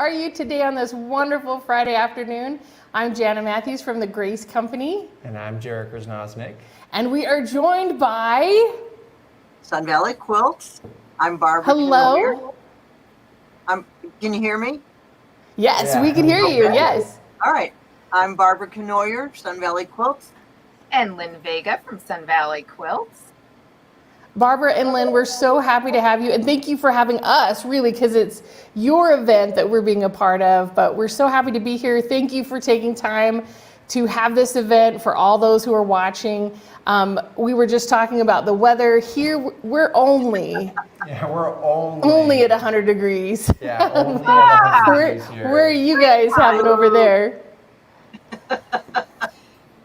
are you today on this wonderful Friday afternoon? I'm Jana Matthews from the Grace Company. And I'm Jarek Rosnoznik. And we are joined by... Sun Valley Quilts. I'm Barbara. Hello. Can you hear me? Yes, Yeah. we can hear you, yes. All right. I'm Barbara Canoyer, Sun Valley Quilts. And Lynn Vega from Sun Valley Quilts. Barbara and Lynn, we're so happy to have you, and thank you for having us, really, because it's your event that we're being a part of, but we're so happy to be here. Thank you for taking time to have this event for all those who are watching. We were just talking about the weather. Here, we're only at 100 degrees. Yeah, only at 100 degrees here. Where are you guys having over there?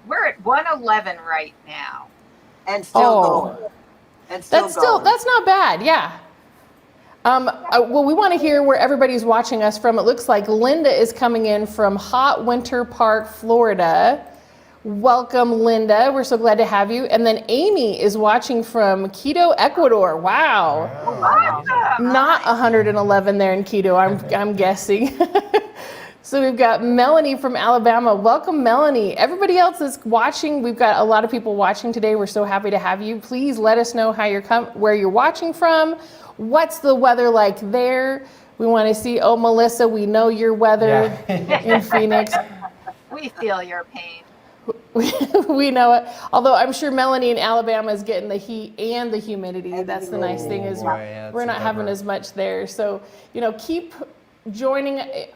We're at 111 right now. And still going. And that's not bad, yeah. Well, we want to hear where everybody's watching us from. It looks like Linda is coming in from Hot Winter Park, Florida. Welcome, Linda. We're so glad to have you. And then Amy is watching from Quito, Ecuador. Wow. Not 111 there in Quito, I'm guessing. So we've got Melanie from Alabama. Welcome, Melanie. Everybody else is watching. We've got a lot of people watching today. We're so happy to have you. Please let us know where you're watching from. What's the weather like there? We want to see. Oh, Melissa, we know your weather in Phoenix. We feel your pain. We know it. Although I'm sure Melanie in Alabama is getting the heat and the humidity. That's the nice thing is we're not having as much there. So, keep joining,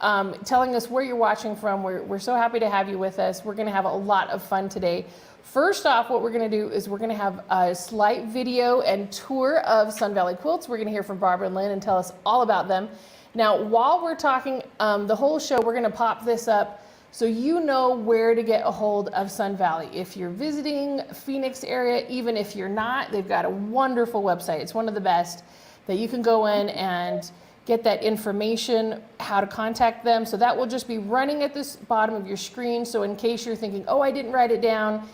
telling us where you're watching from. We're so happy to have you with us. We're going to have a lot of fun today. First off, what we're going to do is we're going to have a slight video and tour of Sun Valley Quilts. We're going to hear from Barbara and Lynn and tell us all about them. Now, while we're talking the whole show, we're going to pop this up so you know where to get a hold of Sun Valley. If you're visiting Phoenix area, even if you're not, they've got a wonderful website. It's one of the best that you can go in and get that information, how to contact them. So that will just be running at this bottom of your screen. So in case you're thinking, oh, I didn't write it down,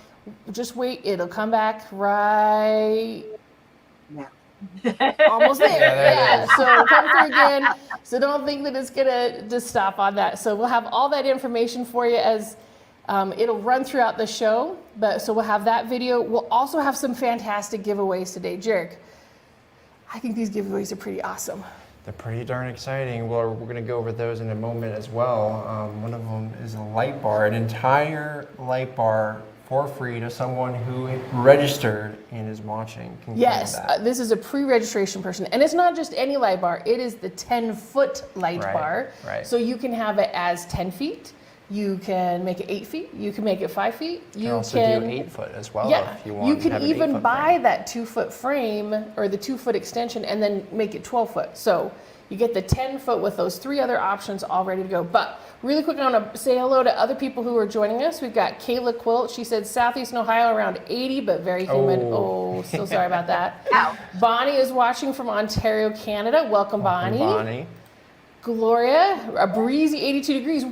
just wait, it'll come back right almost there. Yeah. So come through again. So don't think that it's gonna just stop on that. So we'll have all that information for you as it'll run throughout the show. So we'll have that video. We'll also have some fantastic giveaways today. Jarek, I think these giveaways are pretty awesome. They're pretty darn exciting. Well, we're going to go over those in a moment as well. One of them is a light bar, an entire light bar for free to someone who registered and is watching. Yes, this is a pre-registration person. And it's not just any light bar. It is the 10-foot light bar. Right. So you can have it as 10 feet. You can make it 8 feet. You can make it 5 feet. You can also do 8 foot as well if you want. You can even buy that 2-foot frame or the 2-foot extension and then make it 12 foot. So you get the 10 foot with those 3 other options all ready to go. But really quick, I want to say hello to other people who are joining us. We've got Kayla Quilt. She said Southeastern Ohio around 80, but very humid. Oh, so sorry about that. Bonnie is watching from Ontario, Canada. Welcome, Bonnie. Gloria, a breezy 82 degrees.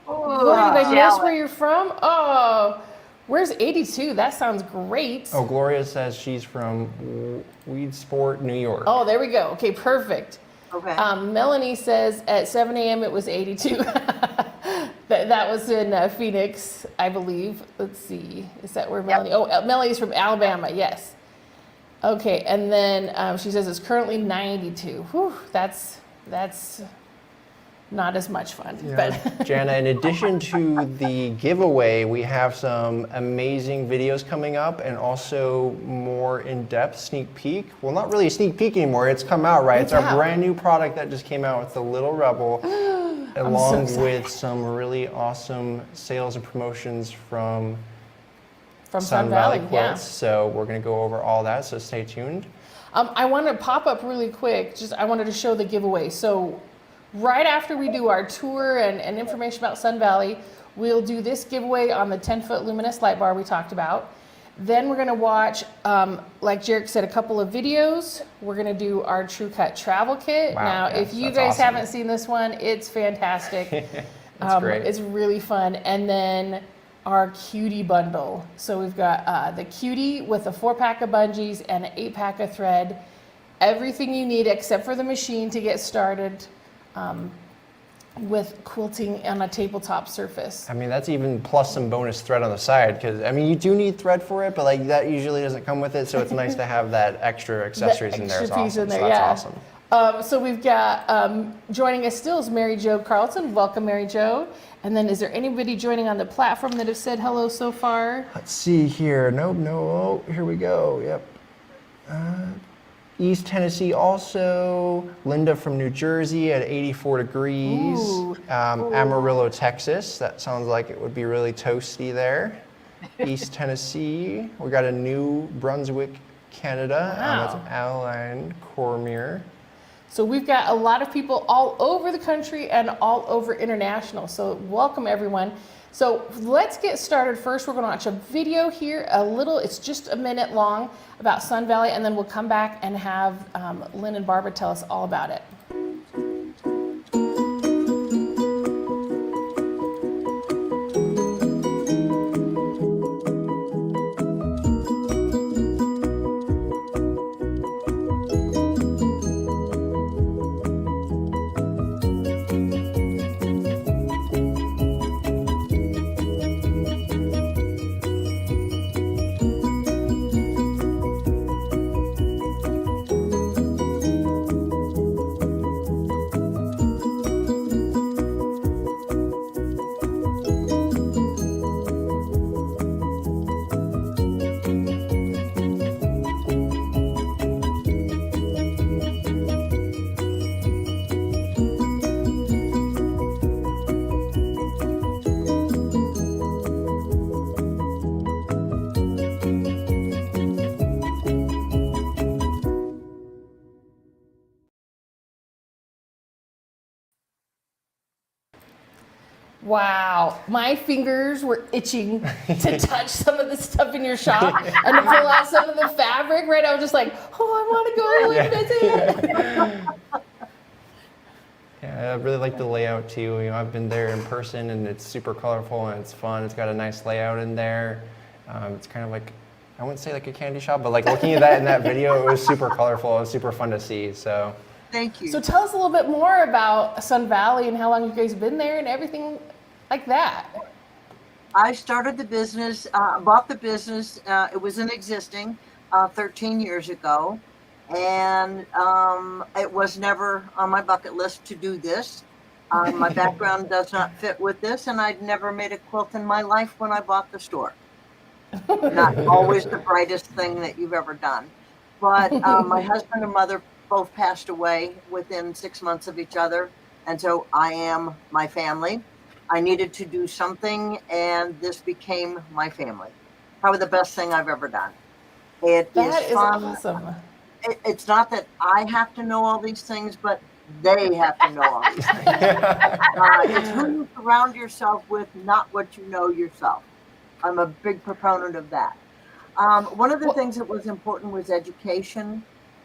Gloria, did I guess where you're from? Oh, where's 82? That sounds great. Oh, Gloria says she's from Weedsport, New York. Oh, there we go. Okay, perfect. Okay. Melanie says at 7 a.m. it was 82. that was in Phoenix, I believe. Let's see. Is that where Melanie? Oh, Melanie's from Alabama. Yes. Okay, and then she says it's currently 92. Whew, that's not as much fun. Yeah. But Jana, in addition to the giveaway, we have some amazing videos coming up and also more in-depth sneak peek. Well, not really a sneak peek anymore. It's come out, right? It's our brand new product that just came out with the Little Rebel, along with some really awesome sales and promotions from Sun Valley Quilts. Yeah. So we're going to go over all that, so stay tuned. I want to pop up really quick. I wanted to show the giveaway. So right after we do our tour and information about Sun Valley, we'll do this giveaway on the 10-foot luminous light bar we talked about. Then we're going to watch, like Jarek said, a couple of videos. We're going to do our True Cut travel kit. Wow, now, yes, if you guys haven't seen this one, it's fantastic. That's great. It's really fun. And then our Cutie bundle. So we've got the Cutie with a 4-pack of bungees and an 8-pack of thread. Everything you need except for the machine to get started. with quilting on a tabletop surface. I mean, that's even plus some bonus thread on the side, because I mean, you do need thread for it, but like that usually doesn't come with it, so it's nice to have that extra accessories in there. It's Extra piece awesome. in there, So that's yeah. awesome. So we've got joining us still is Mary Jo Carlton. Welcome, Mary Jo. And then is there anybody joining on the platform that have said hello so far? Let's see here. Nope, no. Oh, here we go. Yep. East Tennessee also. Linda from New Jersey at 84 degrees. Ooh. Amarillo, Texas. That sounds like it would be really toasty there. East Tennessee. We got a New Brunswick, Canada. Wow. That's Aline Cormier. So we've got a lot of people all over the country and all over international. So welcome everyone. So let's get started. First, we're going to watch a video here, it's just a minute long about Sun Valley, and then we'll come back and have Lynn and Barbara tell us all about it. Wow, my fingers were itching to touch some of the stuff in your shop and to pull out some of the fabric, right? I was just like, oh, I want to go and visit. Yeah, I really like the layout too. You know, I've been there in person, and it's super colorful and it's fun. It's got a nice layout in there. It's kind of like, I wouldn't say like a candy shop, but like looking at that in that video, it was super colorful. It was super fun to see. So, Thank you. So tell us a little bit more about Sun Valley and how long you guys have been there and everything like that. I started the business, bought the business. It was in existing 13 years ago. And it was never on my bucket list to do this. My background does not fit with this, and I'd never made a quilt in my life when I bought the store. Not always the brightest thing that you've ever done. But my husband and mother both passed away within 6 months of each other, and so I am my family. I needed to do something, and this became my family. Probably the best thing I've ever done. It That is is fun. awesome. It's not that I have to know all these things, but they have to know all these things. It's who you surround yourself with, not what you know yourself. I'm a big proponent of that. One of the things that was important was education,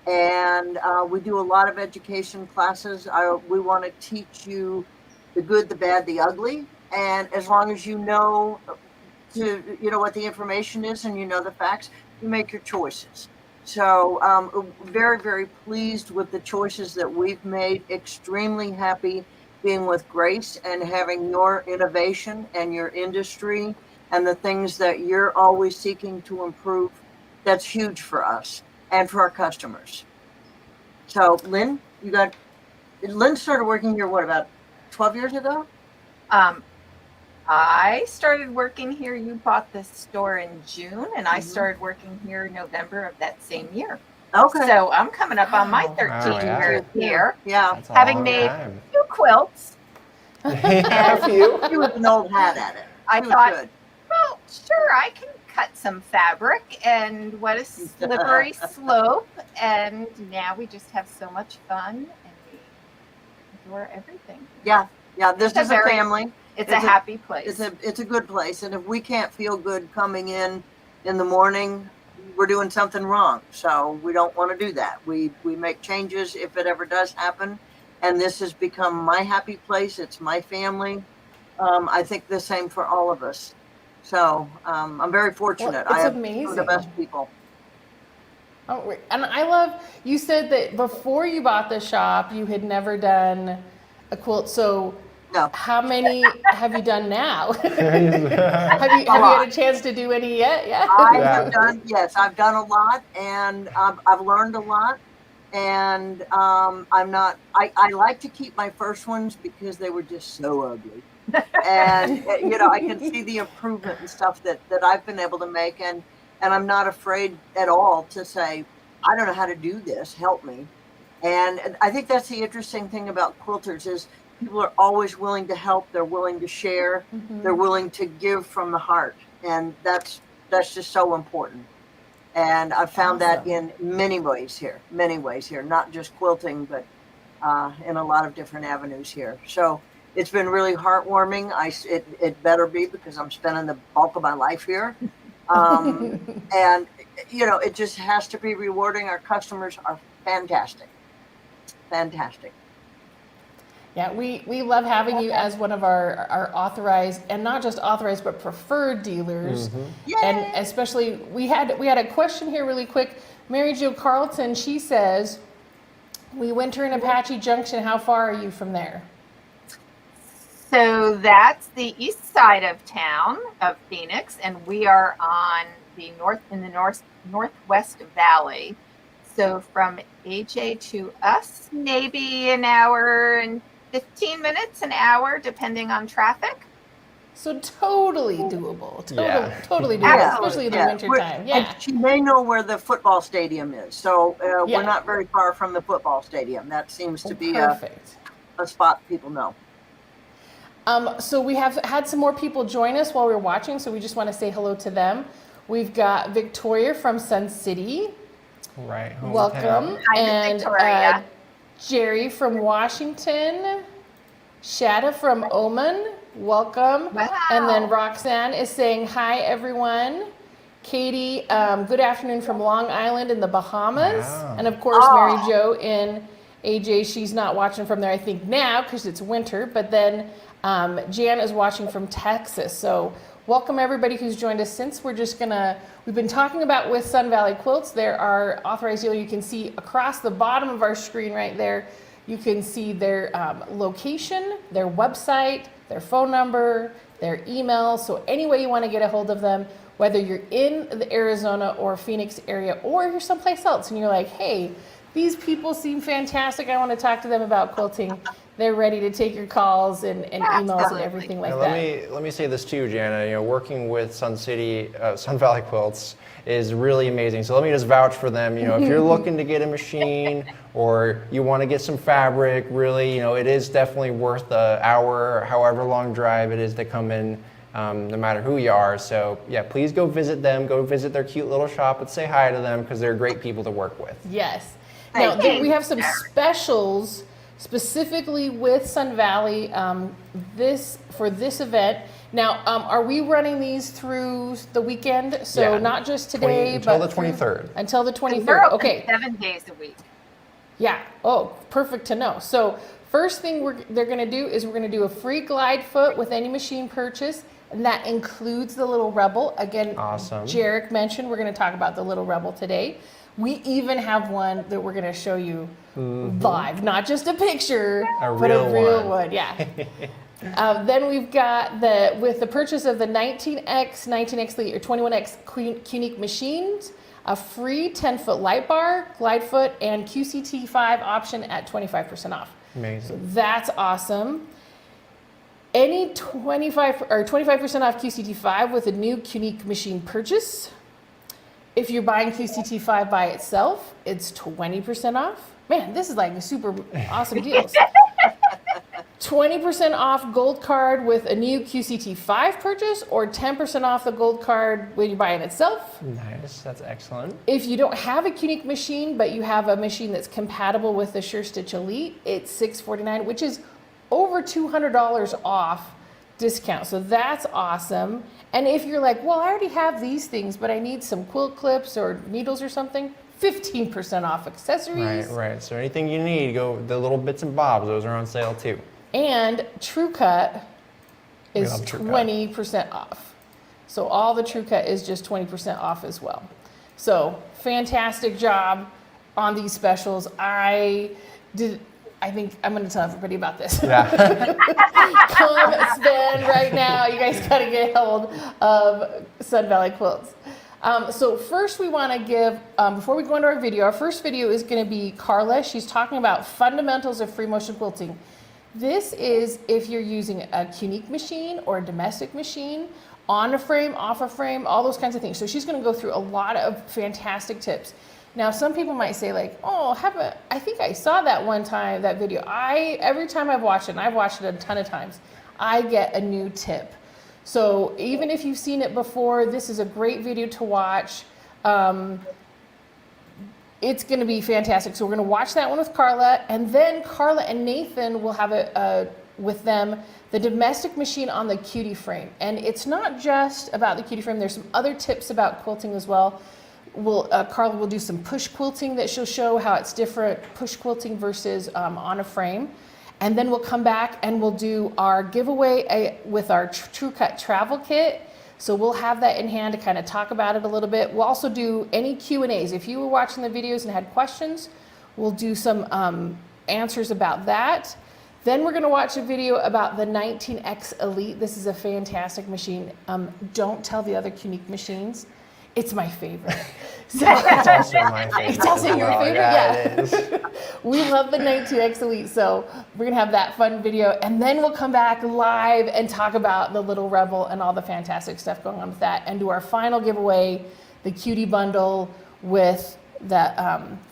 and we do a lot of education classes. We want to teach you the good, the bad, the ugly, and as long as you know what the information is and you know the facts, you make your choices. So very, very pleased with the choices that we've made. Extremely happy being with Grace and having your innovation and your industry and the things that you're always seeking to improve. That's huge for us and for our customers. So Lynn started working here, what, about 12 years ago? I started working here. You bought the store in June, and I started working here in November of that same year. Okay. So I'm coming up on my 13 yeah. years here, Yeah. That's a having long made time. 2 quilts. A few. She was an old hat at it. I She was thought, good. well, sure, I can cut some fabric, and what a slippery slope. And now we just have so much fun, and we adore everything. Yeah. This It's a is a very- family. It's a happy place. It's a good place, and if we can't feel good coming in the morning, we're doing something wrong. So we don't want to do that. We make changes if it ever does happen, and this has become my happy place. It's my family. I think the same for all of us. So I'm very fortunate. Well, it's I have amazing. some of the best people. Oh, and I love, you said that before you bought the shop, you had never done a quilt. So No. How many have you done now? have you had a chance to do any yet? Yeah. I have done, yes, I've done a lot, and I've learned a lot. And I like to keep my first ones because they were just so ugly. And I can see the improvement and stuff that I've been able to make, and I'm not afraid at all to say, I don't know how to do this, help me. And I think that's the interesting thing about quilters is people are always willing to help, they're willing to share, they're willing to give from the heart, and that's just so important. And I've found that in many ways here, not just quilting, but in a lot of different avenues here. So it's been really heartwarming. It better be, because I'm spending the bulk of my life here. And it just has to be rewarding. Our customers are fantastic. Fantastic. Yeah, we love having you as one of our authorized, and not just authorized, but preferred dealers. And especially, we had a question here really quick. Mary Jo Carlton, she says, we winter in Apache Junction. How far are you from there? So that's the east side of town of Phoenix, and we are on the northwest valley. So from AJ to us, maybe an hour and 15 minutes, an hour, depending on traffic. So totally doable. Totally doable, Yeah. especially in the winter time. Yeah. And she may know where the football stadium is. So we're not very far from the football stadium. That seems to be a spot people know. So we have had some more people join us while we're watching, so we just want to say hello to them. We've got Victoria from Sun City. Right. Welcome. Hi, Victoria. Jerry from Washington. Shada from Oman. Welcome. Wow. And then Roxanne is saying, hi, everyone. Katie, good afternoon from Long Island in the Bahamas. Wow. And of course, Mary Jo in AJ, she's not watching from there, I think, now because it's winter. But then Jan is watching from Texas. So welcome everybody who's joined us. Since we've been talking about with Sun Valley Quilts, there are authorized dealer. You can see across the bottom of our screen right there, you can see their location, their website, their phone number, their email. So any way you want to get a hold of them, whether you're in the Arizona or Phoenix area, or you're someplace else and you're like, hey, these people seem fantastic, I want to talk to them about quilting. They're ready to take your calls and emails and everything like that. Let me say this too, Jana. Working with Sun Valley Quilts is really amazing. So let me just vouch for them. If you're looking to get a machine or you want to get some fabric, really, it is definitely worth the hour, or however long drive it is to come in, no matter who you are. So yeah, please go visit them. Go visit their cute little shop and say hi to them, because they're great people to work with. Yes. Now we have some specials specifically with Sun Valley for this event. Now, are we running these through the weekend? So not just today, until but the 23rd. Until the 23rd. They're open Okay. 7 days a week. Yeah. Oh, perfect to know. So first thing they're going to do is we're going to do a free glide foot with any machine purchase, and that includes the Little Rebel. Again, awesome. Jarek mentioned we're going to talk about the Little Rebel today. We even have one that we're going to show you live, not just a picture, but a real one. Yeah. Then we've got with the purchase of the 19X, 19X Elite, or 21X Quunique machines, a free 10-foot light bar, glide foot, and QCT5 option at 25% off. Amazing. So that's awesome. Any 25% off QCT5 with a new Quunique machine purchase. If you're buying QCT5 by itself, it's 20% off. Man, this is like super awesome deals. 20% off gold card with a new QCT5 purchase, or 10% off the gold card when you buy it itself. Nice, that's excellent. If you don't have a Quunique machine, but you have a machine that's compatible with the SureStitch Elite, it's $649, which is over $200 off discount. So that's awesome. And if you're like, well, I already have these things, but I need some quilt clips or needles or something, 15% off accessories. Right. So anything you need, go the little bits and bobs, those are on sale too. And True Cut is 20% off. So all the True Cut is just 20% off as well. So fantastic job on these specials. I I think I'm going to tell everybody about this. Yeah. Come spend right now. You guys got to get hold of Sun Valley Quilts. So first we want to give, before we go into our video, our first video is going to be Carla. She's talking about fundamentals of free motion quilting. This is if you're using a Unique machine or a domestic machine, on a frame, off a frame, all those kinds of things. So she's going to go through a lot of fantastic tips. Now, some people might say like, oh, I think I saw that one time, that video. Every time I've watched it, and I've watched it a ton of times, I get a new tip. So even if you've seen it before, this is a great video to watch. It's going to be fantastic. So we're going to watch that one with Carla, and then Carla and Nathan will have with them the domestic machine on the Cutie frame. And it's not just about the Cutie frame. There's some other tips about quilting as well. Carla will do some push quilting that she'll show how it's different, push quilting versus on a frame. And then we'll come back and we'll do our giveaway with our True Cut travel kit. So we'll have that in hand to kind of talk about it a little bit. We'll also do any Q&As. If you were watching the videos and had questions, we'll do some answers about that. Then we're going to watch a video about the 19X Elite. This is a fantastic machine. Don't tell the other Unique machines. It's my favorite. So, It's also my favorite. It's also as your well. favorite? Yeah, Yeah. it is. we love the 19X Elite, so we're gonna have that fun video, and then we'll come back live and talk about the Little Rebel and all the fantastic stuff going on with that, and do our final giveaway, the Cutie bundle with the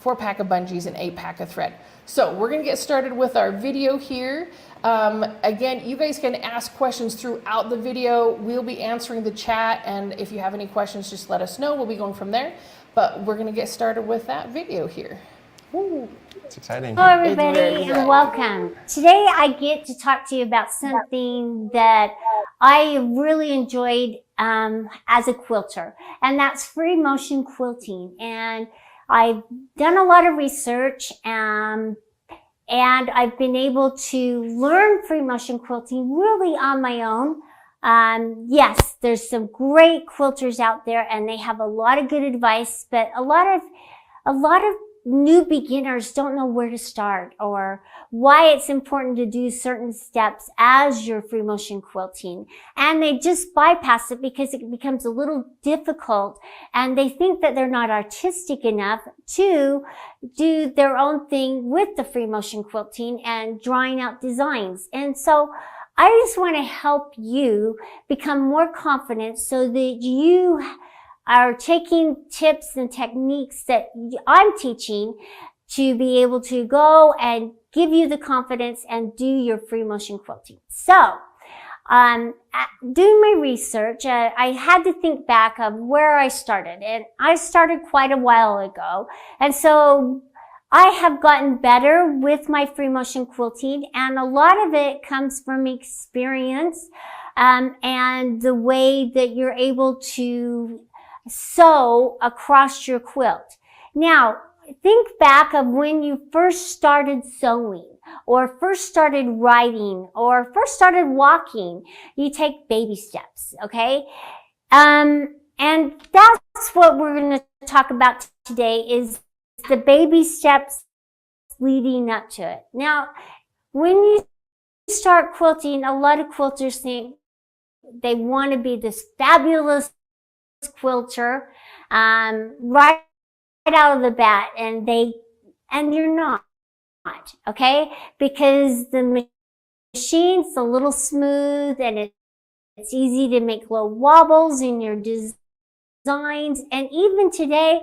4-pack of bungees and 8-pack of thread. So we're gonna get started with our video here. Again, you guys can ask questions throughout the video. We'll be answering the chat, and if you have any questions, just let us know. We'll be going from there. But we're gonna get started with that video here. Woo, it's exciting. Hello, everybody, very exciting. and welcome. Today, I get to talk to you about something that I really enjoyed as a quilter, and that's free motion quilting. And I've done a lot of research, and I've been able to learn free motion quilting really on my own. Yes, there's some great quilters out there, and they have a lot of good advice, but a lot of new beginners don't know where to start or why it's important to do certain steps as you're free motion quilting. And they just bypass it because it becomes a little difficult, and they think that they're not artistic enough to do their own thing with the free motion quilting and drawing out designs. And so I just want to help you become more confident so that you are taking tips and techniques that I'm teaching to be able to go and give you the confidence and do your free motion quilting. So, doing my research, I had to think back of where I started, and I started quite a while ago. And so I have gotten better with my free motion quilting, and a lot of it comes from experience, and the way that you're able to sew across your quilt. Now, think back of when you first started sewing, or first started writing, or first started walking. You take baby steps, okay? And that's what we're going to talk about today, is the baby steps leading up to it. Now, when you start quilting, a lot of quilters think they want to be this fabulous quilter right out of the bat, and you're not, okay? Because the machine's a little smooth, and it's easy to make little wobbles in your designs. And even today,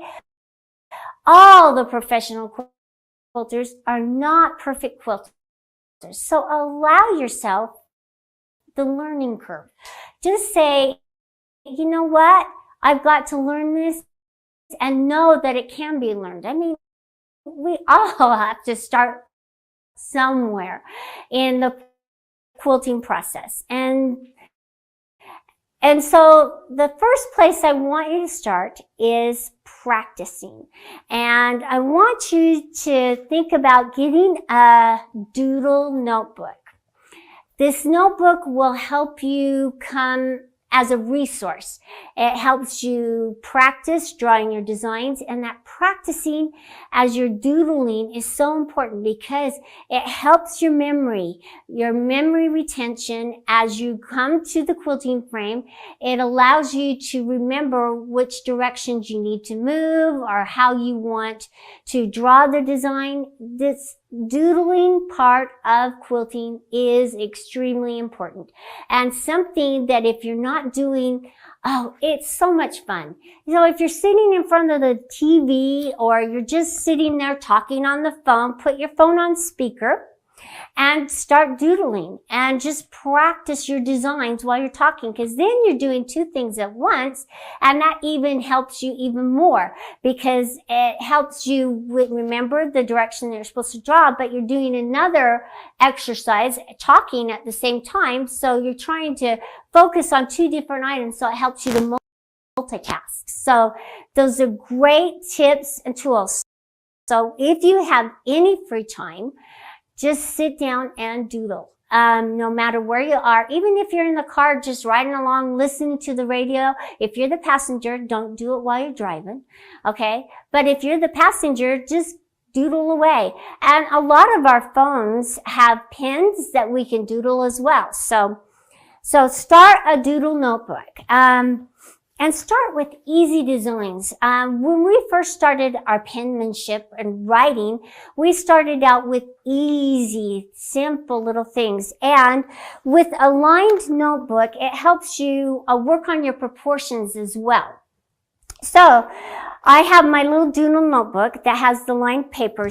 all the professional quilters are not perfect quilters. So allow yourself the learning curve. Just say, you know what? I've got to learn this, and know that it can be learned. I mean, we all have to start somewhere in the quilting process. And so the first place I want you to start is practicing. And I want you to think about getting a doodle notebook. This notebook will help you come as a resource. It helps you practice drawing your designs, and that practicing as you're doodling is so important because it helps your memory retention as you come to the quilting frame. It allows you to remember which directions you need to move or how you want to draw the design. This doodling part of quilting is extremely important, and something that if you're not doing, it's so much fun. If you're sitting in front of the TV or you're just sitting there talking on the phone, put your phone on speaker and start doodling and just practice your designs while you're talking, because then you're doing two things at once, and that even helps you even more because it helps you remember the direction that you're supposed to draw, but you're doing another exercise talking at the same time, so you're trying to focus on two different items, so it helps you to multitask. So those are great tips and tools. So if you have any free time, just sit down and doodle. No matter where you are, even if you're in the car, just riding along, listening to the radio. If you're the passenger, don't do it while you're driving. Okay. But if you're the passenger, just doodle away. And a lot of our phones have pens that we can doodle as well. So start a doodle notebook. And start with easy designs. When we first started our penmanship and writing, we started out with easy, simple little things. And with a lined notebook, it helps you work on your proportions as well. So I have my little doodle notebook that has the lined paper.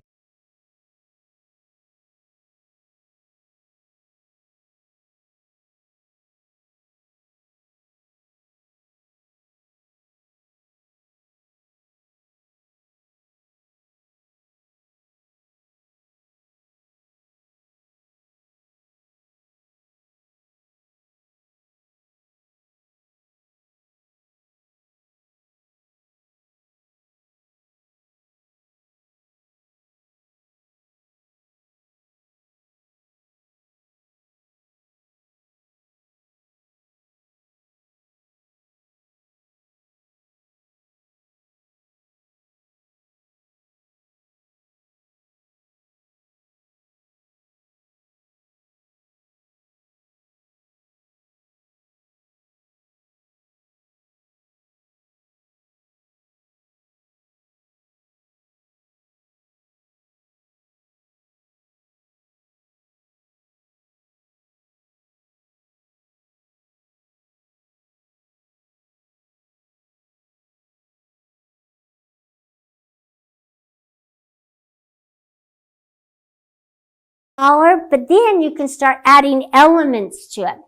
Smaller, but then you can start adding elements to it.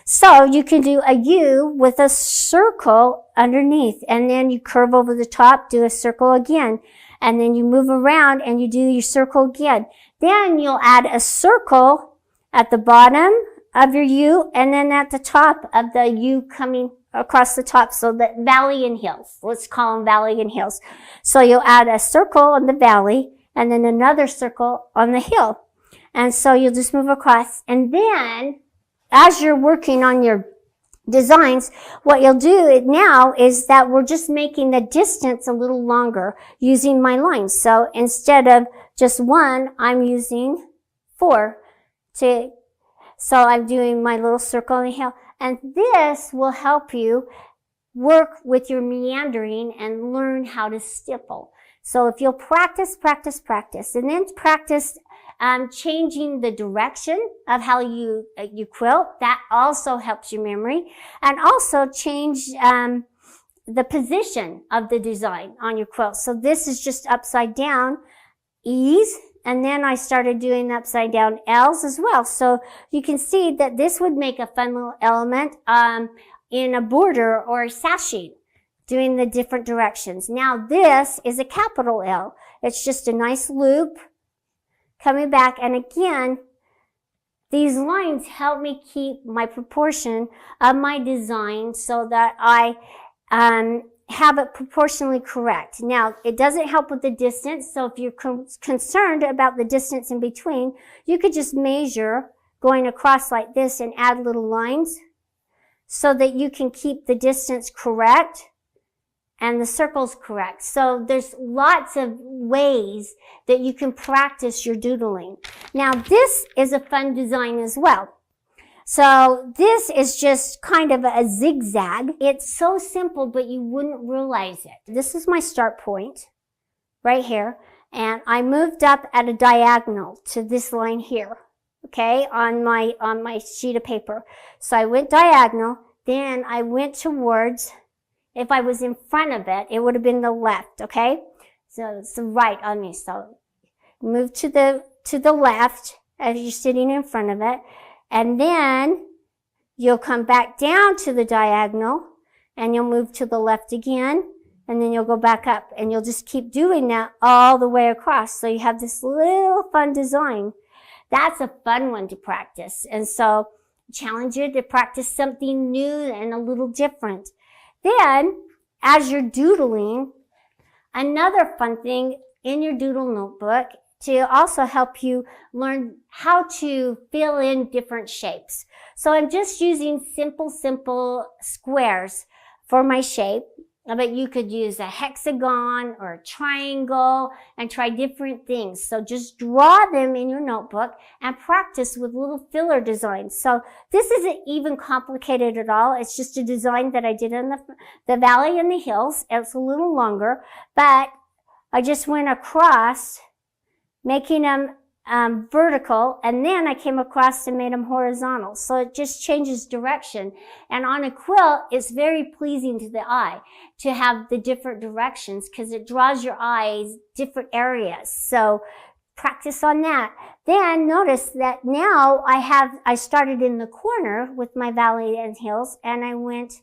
So you can do a U with a circle underneath, and then you curve over the top, do a circle again, and then you move around and you do your circle again. Then you'll add a circle at the bottom of your U, and then at the top of the U coming across the top, so that valley and hills. Let's call them valley and hills. So you'll add a circle on the valley, and then another circle on the hill. And so you'll just move across. And then, as you're working on your designs, what you'll do now is that we're just making the distance a little longer using my lines. So instead of just 1, I'm using 4 so I'm doing my little circle on the hill. And this will help you work with your meandering and learn how to stipple. So if you'll practice, and then practice changing the direction of how you quilt, that also helps your memory. And also change the position of the design on your quilt. So this is just upside down E's, and then I started doing upside down L's as well. So you can see that this would make a fun little element in a border or a sashing, doing the different directions. Now this is a capital L. It's just a nice loop coming back, and again, these lines help me keep my proportion of my design so that I have it proportionally correct. Now, it doesn't help with the distance, so if you're concerned about the distance in between, you could just measure going across like this and add little lines. so that you can keep the distance correct and the circles correct. So there's lots of ways that you can practice your doodling. Now this is a fun design as well. So this is just kind of a zigzag. It's so simple, but you wouldn't realize it. This is my start point right here. And I moved up at a diagonal to this line here, okay, on my sheet of paper. So I went diagonal, then I went towards, if I was in front of it, it would have been the left, okay? So it's the right on me. So move to the left as you're sitting in front of it. And then you'll come back down to the diagonal and you'll move to the left again. And then you'll go back up and you'll just keep doing that all the way across. So you have this little fun design. That's a fun one to practice. And so challenge you to practice something new and a little different. Then, as you're doodling, another fun thing in your doodle notebook to also help you learn how to fill in different shapes. So I'm just using simple squares for my shape. But you could use a hexagon or a triangle and try different things. So just draw them in your notebook and practice with little filler designs. So this isn't even complicated at all. It's just a design that I did in the valley and the hills. It's a little longer, but I just went across making them vertical, and then I came across and made them horizontal. So it just changes direction. And on a quilt, it's very pleasing to the eye to have the different directions because it draws your eyes different areas. So practice on that. Then notice that now I started in the corner with my valley and hills, and I went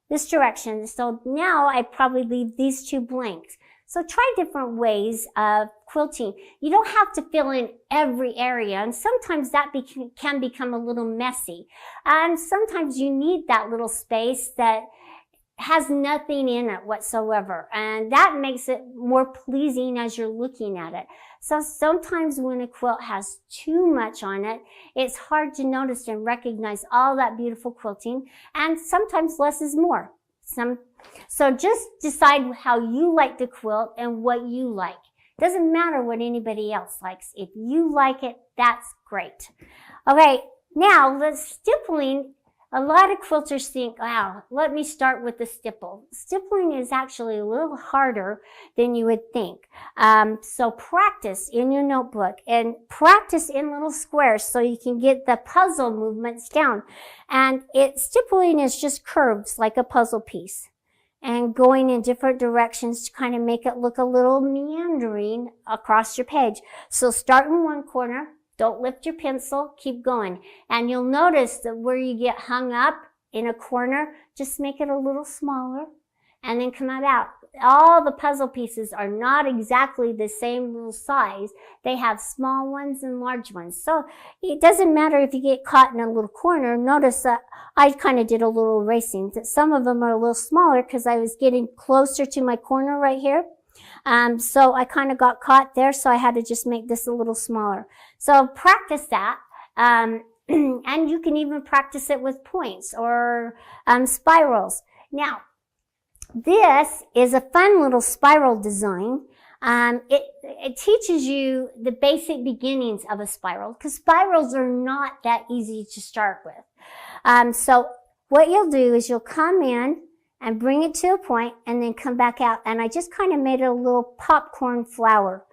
this direction. So now I probably leave these two blanks. So try different ways of quilting. You don't have to fill in every area, and sometimes that can become a little messy. And sometimes you need that little space that has nothing in it whatsoever, and that makes it more pleasing as you're looking at it. So sometimes when a quilt has too much on it, it's hard to notice and recognize all that beautiful quilting, and sometimes less is more. So just decide how you like to quilt and what you like. Doesn't matter what anybody else likes. If you like it, that's great. Okay, now the stippling. A lot of quilters think, wow, let me start with the stipple. Stippling is actually a little harder than you would think. So practice in your notebook and practice in little squares so you can get the puzzle movements down. And stippling is just curves like a puzzle piece and going in different directions to kind of make it look a little meandering across your page. So start in one corner. Don't lift your pencil, keep going. And you'll notice that where you get hung up in a corner, just make it a little smaller and then come out. All the puzzle pieces are not exactly the same little size. They have small ones and large ones. So it doesn't matter if you get caught in a little corner. Notice that I kind of did a little erasing. That some of them are a little smaller because I was getting closer to my corner right here. So I kind of got caught there, so I had to just make this a little smaller. So practice that, and you can even practice it with points or spirals. Now, this is a fun little spiral design. It teaches you the basic beginnings of a spiral because spirals are not that easy to start with. So what you'll do is you'll come in and bring it to a point and then come back out. And I just kind of made it a little popcorn flower.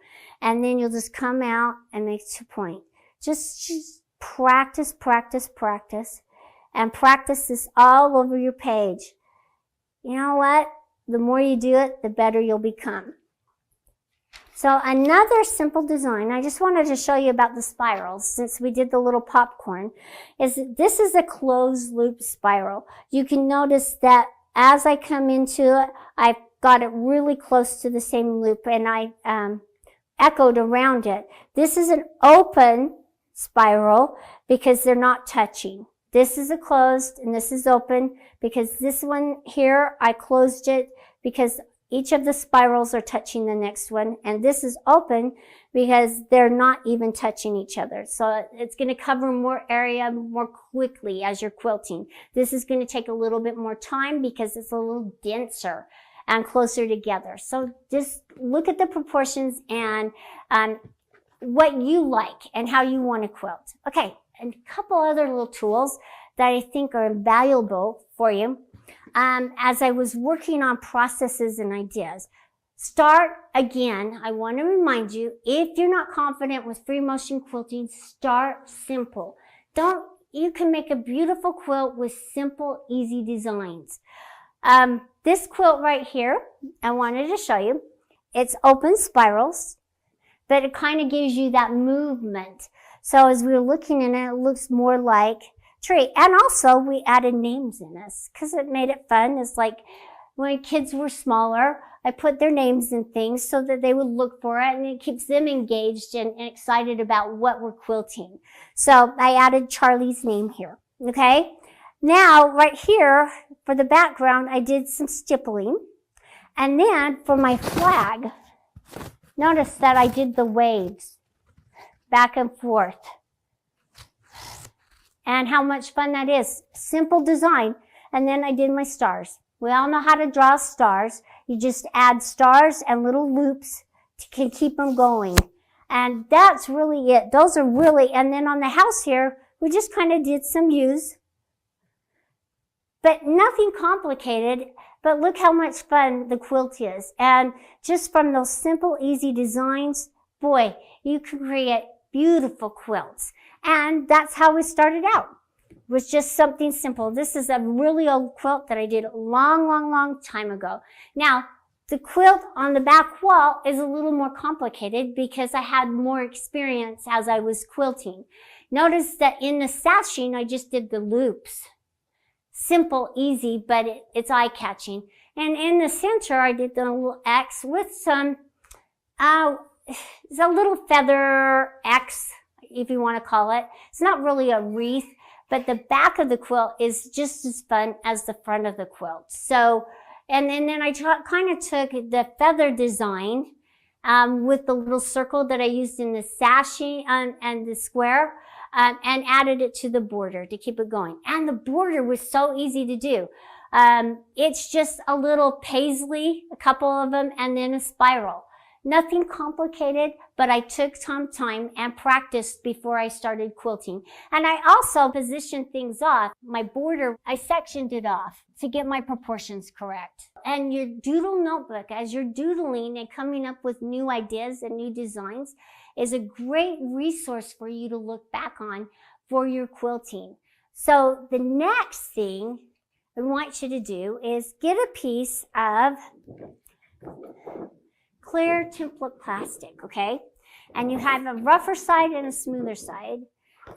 And then you'll just come out and make it to a point. Just practice, practice, practice. And practice this all over your page. You know what? The more you do it, the better you'll become. So another simple design, I just wanted to show you about the spirals since we did the little popcorn, is that this is a closed loop spiral. You can notice that as I come into it, I've got it really close to the same loop and I echoed around it. This is an open spiral because they're not touching. This is a closed and this is open because this one here, I closed it because Each of the spirals are touching the next one, and this is open because they're not even touching each other. So it's going to cover more area more quickly as you're quilting. This is going to take a little bit more time because it's a little denser and closer together. So just look at the proportions and what you like and how you want to quilt. Okay, and a couple other little tools that I think are valuable for you. As I was working on processes and ideas, start again. I want to remind you, if you're not confident with free motion quilting, start simple. You can make a beautiful quilt with simple, easy designs. This quilt right here, I wanted to show you. It's open spirals, but it kind of gives you that movement. So as we were looking at it, it looks more like tree. And also we added names in this because it made it fun. It's like when kids were smaller, I put their names in things so that they would look for it, and it keeps them engaged and excited about what we're quilting. So I added Charlie's name here. Okay. Now right here for the background, I did some stippling. And then for my flag, notice that I did the waves back and forth. And how much fun that is. Simple design. And then I did my stars. We all know how to draw stars. You just add stars and little loops to keep them going. And that's really it. Those are really, and then on the house here, we just kind of did some U's. But nothing complicated. But look how much fun the quilt is. And just from those simple, easy designs, boy, you can create beautiful quilts. And that's how we started out. It was just something simple. This is a really old quilt that I did a long time ago. Now, the quilt on the back wall is a little more complicated because I had more experience as I was quilting. Notice that in the sashing, I just did the loops. Simple, easy, but it's eye-catching. And in the center, I did the little X with some, it's a little feather X, if you want to call it. It's not really a wreath, but the back of the quilt is just as fun as the front of the quilt. So, and then I kind of took the feather design with the little circle that I used in the sashing and the square, and added it to the border to keep it going. And the border was so easy to do. It's just a little paisley, a couple of them, and then a spiral. Nothing complicated, but I took some time and practiced before I started quilting. And I also positioned things off. My border, I sectioned it off to get my proportions correct. And your doodle notebook, as you're doodling and coming up with new ideas and new designs, is a great resource for you to look back on for your quilting. So the next thing I want you to do is get a piece of clear template plastic, okay? And you have a rougher side and a smoother side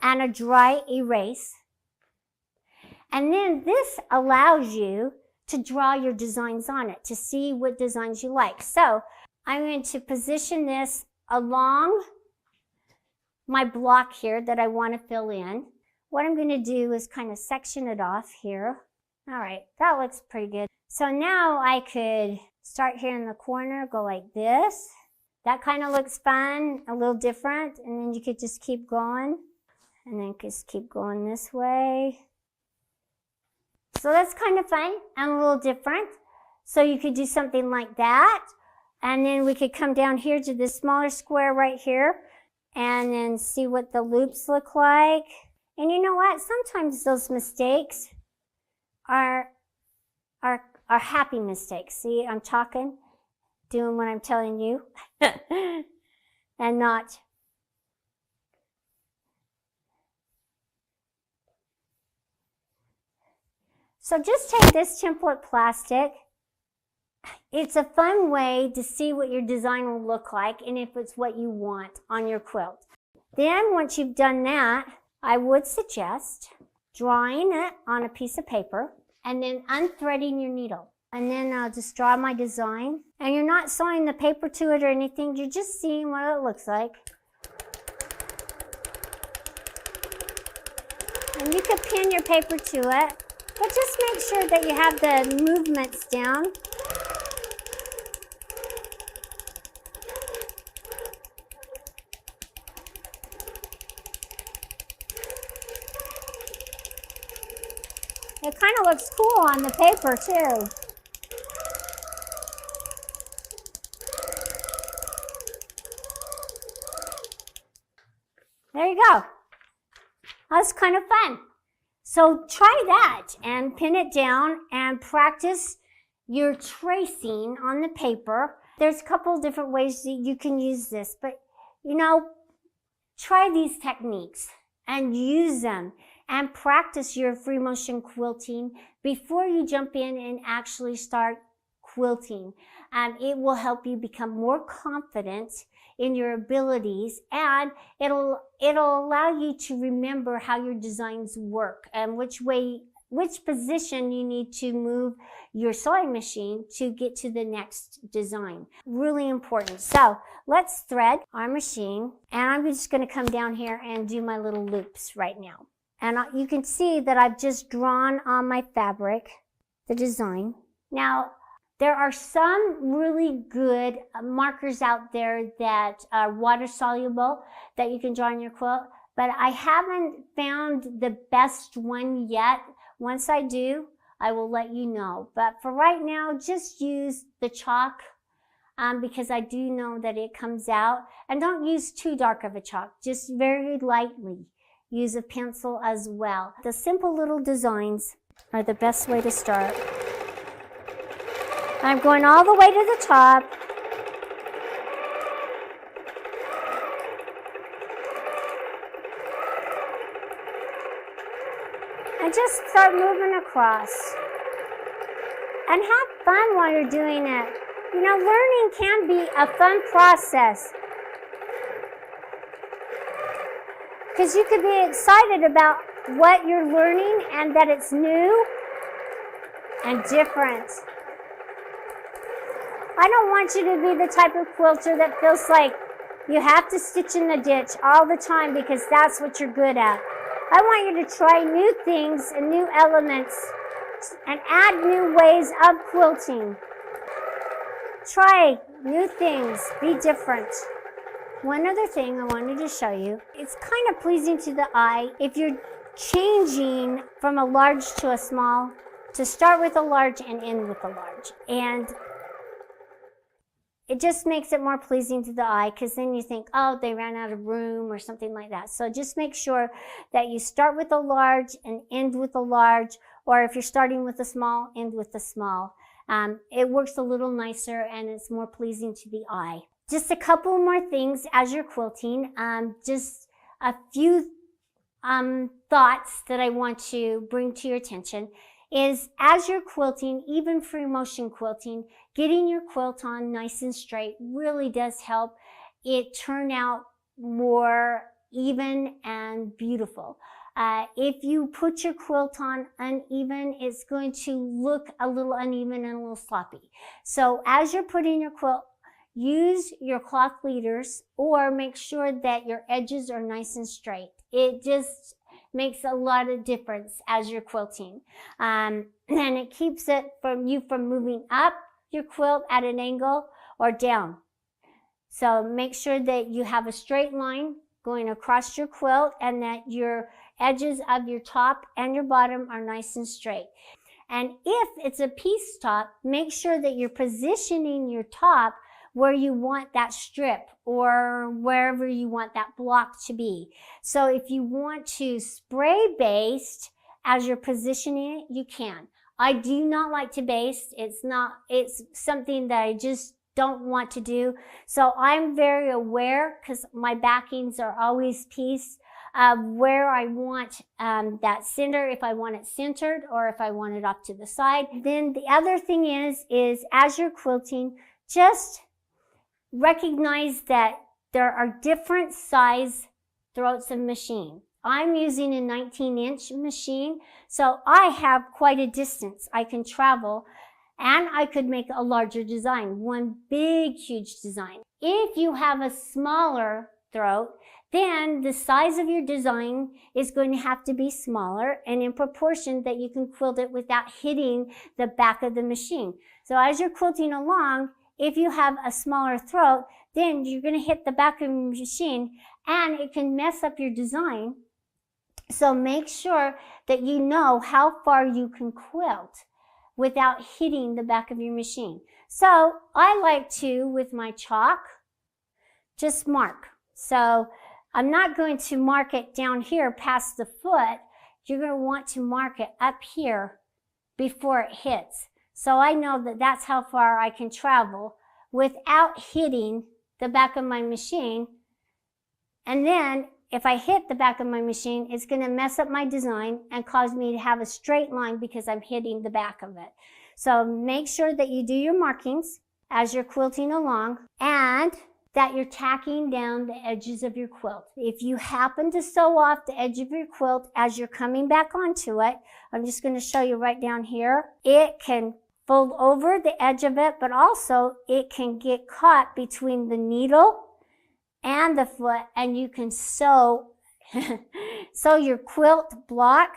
and a dry erase. And then this allows you to draw your designs on it, to see what designs you like. So I'm going to position this along my block here that I want to fill in. What I'm going to do is kind of section it off here. All right, that looks pretty good. So now I could start here in the corner, go like this. That kind of looks fun, a little different. And then you could just keep going. And then just keep going this way. So that's kind of fun and a little different. So you could do something like that. And then we could come down here to this smaller square right here and then see what the loops look like. And you know what? Sometimes those mistakes are happy mistakes. See, I'm talking, doing what I'm telling you, and not. So just take this template plastic. It's a fun way to see what your design will look like and if it's what you want on your quilt. Then once you've done that, I would suggest drawing it on a piece of paper and then unthreading your needle. And then I'll just draw my design. And you're not sewing the paper to it or anything, you're just seeing what it looks like. And you can pin your paper to it, but just make sure that you have the movements down. It kind of looks cool on the paper too. There you go. That's kind of fun. So try that and pin it down and practice your tracing on the paper. There's a couple of different ways that you can use this, but you know, try these techniques and use them and practice your free motion quilting before you jump in and actually start quilting. It will help you become more confident in your abilities, and it'll allow you to remember how your designs work and which position you need to move your sewing machine to get to the next design. Really important. So let's thread our machine, and I'm just going to come down here and do my little loops right now. And you can see that I've just drawn on my fabric the design. Now, there are some really good markers out there that are water soluble that you can draw on your quilt, but I haven't found the best one yet. Once I do, I will let you know. But for right now, just use the chalk because I do know that it comes out. And don't use too dark of a chalk, just very lightly. Use a pencil as well. The simple little designs are the best way to start. I'm going all the way to the top. And just start moving across. And have fun while you're doing it. You know, learning can be a fun process. Because you could be excited about what you're learning and that it's new and different. I don't want you to be the type of quilter that feels like you have to stitch in the ditch all the time because that's what you're good at. I want you to try new things and new elements and add new ways of quilting. Try new things, be different. One other thing I wanted to show you, it's kind of pleasing to the eye if you're changing from a large to a small, to start with a large and end with a large. And it just makes it more pleasing to the eye because then you think, oh, they ran out of room or something like that. So just make sure that you start with a large and end with a large, or if you're starting with a small, end with a small. It works a little nicer and it's more pleasing to the eye. Just a couple more things as you're quilting. Just a few thoughts that I want to bring to your attention is as you're quilting, even free motion quilting, getting your quilt on nice and straight really does help it turn out more even and beautiful. If you put your quilt on uneven, it's going to look a little uneven and a little sloppy. So as you're putting your quilt, use your cloth leaders or make sure that your edges are nice and straight. It just makes a lot of difference as you're quilting. And it keeps it from moving up your quilt at an angle or down. So make sure that you have a straight line going across your quilt and that your edges of your top and your bottom are nice and straight. And if it's a piece top, make sure that you're positioning your top where you want that strip or wherever you want that block to be. So if you want to spray baste as you're positioning it, you can. I do not like to baste. It's something that I just don't want to do. So I'm very aware because my backings are always piece of where I want that center, if I want it centered or if I want it off to the side. Then the other thing is as you're quilting, just recognize that there are different size throats of machine. I'm using a 19-inch machine, so I have quite a distance I can travel, and I could make a larger design, one big, huge design. If you have a smaller throat, then the size of your design is going to have to be smaller and in proportion that you can quilt it without hitting the back of the machine. So as you're quilting along, if you have a smaller throat, then you're going to hit the back of the machine and it can mess up your design So make sure that you know how far you can quilt without hitting the back of your machine. So I like to, with my chalk, just mark. So I'm not going to mark it down here past the foot. You're going to want to mark it up here before it hits. So I know that that's how far I can travel without hitting the back of my machine. And then if I hit the back of my machine, it's going to mess up my design and cause me to have a straight line because I'm hitting the back of it. So make sure that you do your markings as you're quilting along and that you're tacking down the edges of your quilt. If you happen to sew off the edge of your quilt as you're coming back onto it, I'm just going to show you right down here. It can fold over the edge of it, but also it can get caught between the needle and the foot, and you can sew your quilt block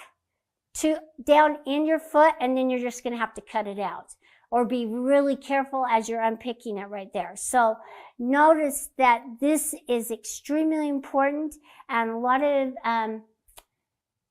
down in your foot, and then you're just going to have to cut it out. Or be really careful as you're unpicking it right there. So notice that this is extremely important and a lot of,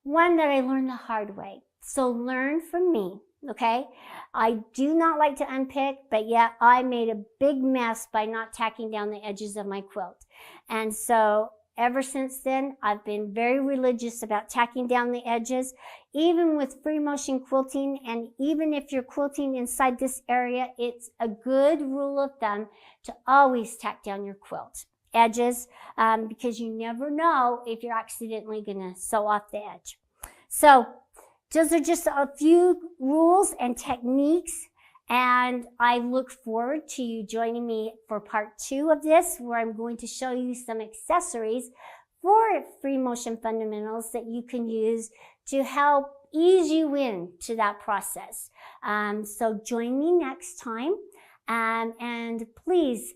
one that I learned the hard way. So learn from me, okay? I do not like to unpick, but yet I made a big mess by not tacking down the edges of my quilt. And so ever since then, I've been very religious about tacking down the edges, even with free motion quilting. And even if you're quilting inside this area, it's a good rule of thumb to always tack down your quilt edges because you never know if you're accidentally going to sew off the edge. So those are just a few rules and techniques. And I look forward to you joining me for part 2 of this, where I'm going to show you some accessories for free motion fundamentals that you can use to help ease you into that process. So join me next time. And please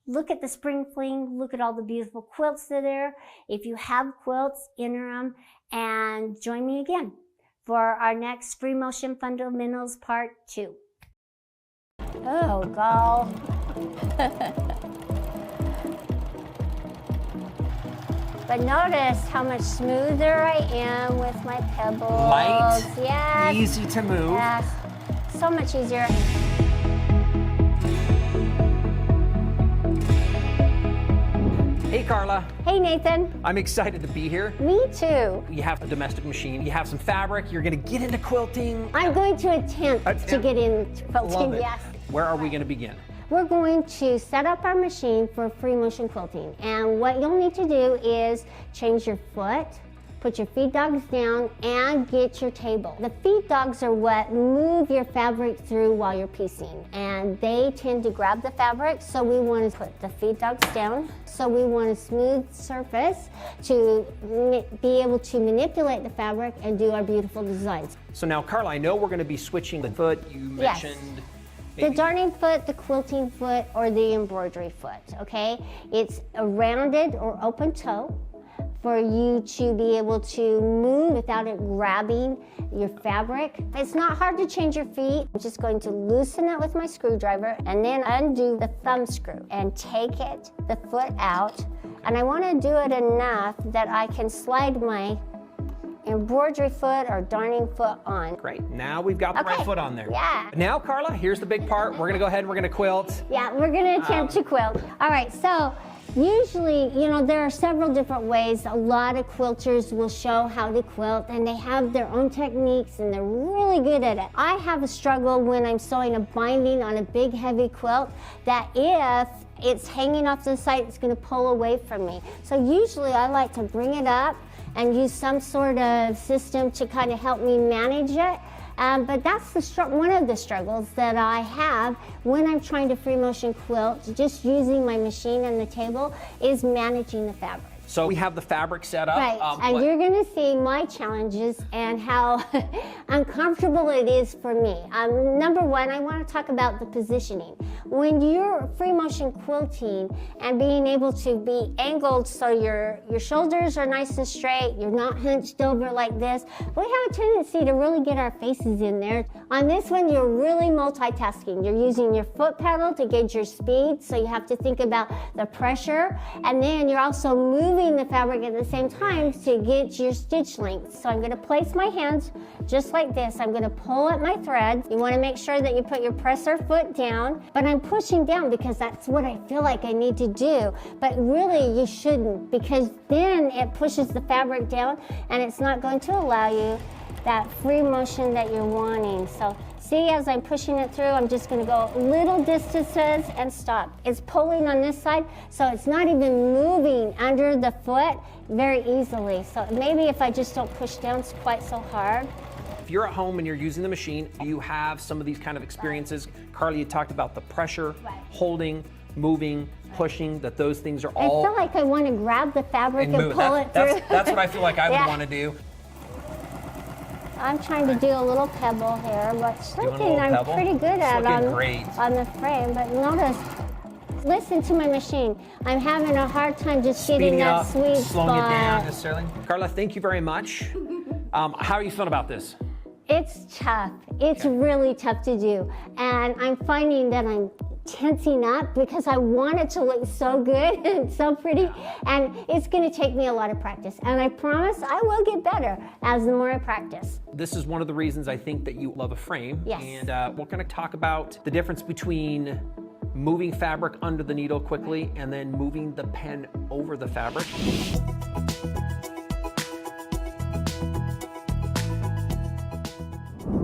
look at the spring fling, look at all the beautiful quilts that are there. If you have quilts, enter them and join me again for our next free motion fundamentals part 2. Oh, gall. But notice how much smoother I am with my pebbles. Light, yes. easy to move. Yes, so much easier. Hey Carla, Hey Nathan, I'm excited to be here. me too. You have a domestic machine, you have some fabric, you're gonna get into quilting. I'm going to attempt to get into quilting, Love it. yes. Where are we gonna begin? We're going to set up our machine for free motion quilting. And what you'll need to do is change your foot, put your feed dogs down, and get your table. The feed dogs are what move your fabric through while you're piecing, and they tend to grab the fabric, so we want to put the feed dogs down. So we want a smooth surface to be able to manipulate the fabric and do our beautiful designs. So now Carla, I know we're gonna be switching the foot. You Yes. mentioned The darning foot, the quilting foot, or the embroidery foot, okay? It's a rounded or open toe for you to be able to move without it grabbing your fabric. It's not hard to change your feet. I'm just going to loosen it with my screwdriver and then undo the thumb screw and take the foot out. And I want to do it enough that I can slide my embroidery foot or darning foot on. great. Now we've got the Okay. right foot on there. Yeah. Now Carla, here's the big part. We're gonna go ahead and we're gonna quilt. Yeah, we're gonna attempt to quilt. All right, so usually, there are several different ways. A lot of quilters will show how to quilt, and they have their own techniques, and they're really good at it. I have a struggle when I'm sewing a binding on a big, heavy quilt, that if it's hanging off to the side, it's gonna pull away from me. So usually I like to bring it up and use some sort of system to kind of help me manage it. But that's one of the struggles that I have when I'm trying to free motion quilt, just using my machine and the table, is managing the fabric. So we have the fabric set up. Right, and you're gonna see my challenges and how uncomfortable it is for me. Number one, I wanna talk about the positioning. When you're free motion quilting and being able to be angled so your shoulders are nice and straight, you're not hunched over like this, we have a tendency to really get our faces in there. On this one, you're really multitasking. You're using your foot pedal to gauge your speed, so you have to think about the pressure, and then you're also moving moving the fabric at the same time to get your stitch length. So I'm going to place my hands just like this. I'm going to pull at my thread. You want to make sure that you put your presser foot down, but I'm pushing down because that's what I feel like I need to do. But really you shouldn't, because then it pushes the fabric down and it's not going to allow you that free motion that you're wanting. So see, as I'm pushing it through, I'm just gonna go little distances and stop. It's pulling on this side, so it's not even moving under the foot very easily. So maybe if I just don't push down quite so hard. If you're at home and you're using the machine, you have some of these kind of experiences. Carly, you talked about the pressure, holding, moving, pushing, that those things are all... I feel like I want to grab the fabric and pull it through. That's what I feel like I would want to do. I'm trying to do a little pebble here, but something I'm pretty good at on the frame. But notice, listen to my machine. I'm having a hard time just getting that sweet spot. Slowing it down necessarily. Carla, thank you very much. How are you feeling about this? It's tough. It's really tough to do. And I'm finding that I'm tensing up because I want it to look so good and so pretty. And it's going to take me a lot of practice. And I promise I will get better as the more I practice. This is one of the reasons I think that you love a frame. Yes. And we're going to talk about the difference between moving fabric under the needle quickly and then moving the pen over the fabric.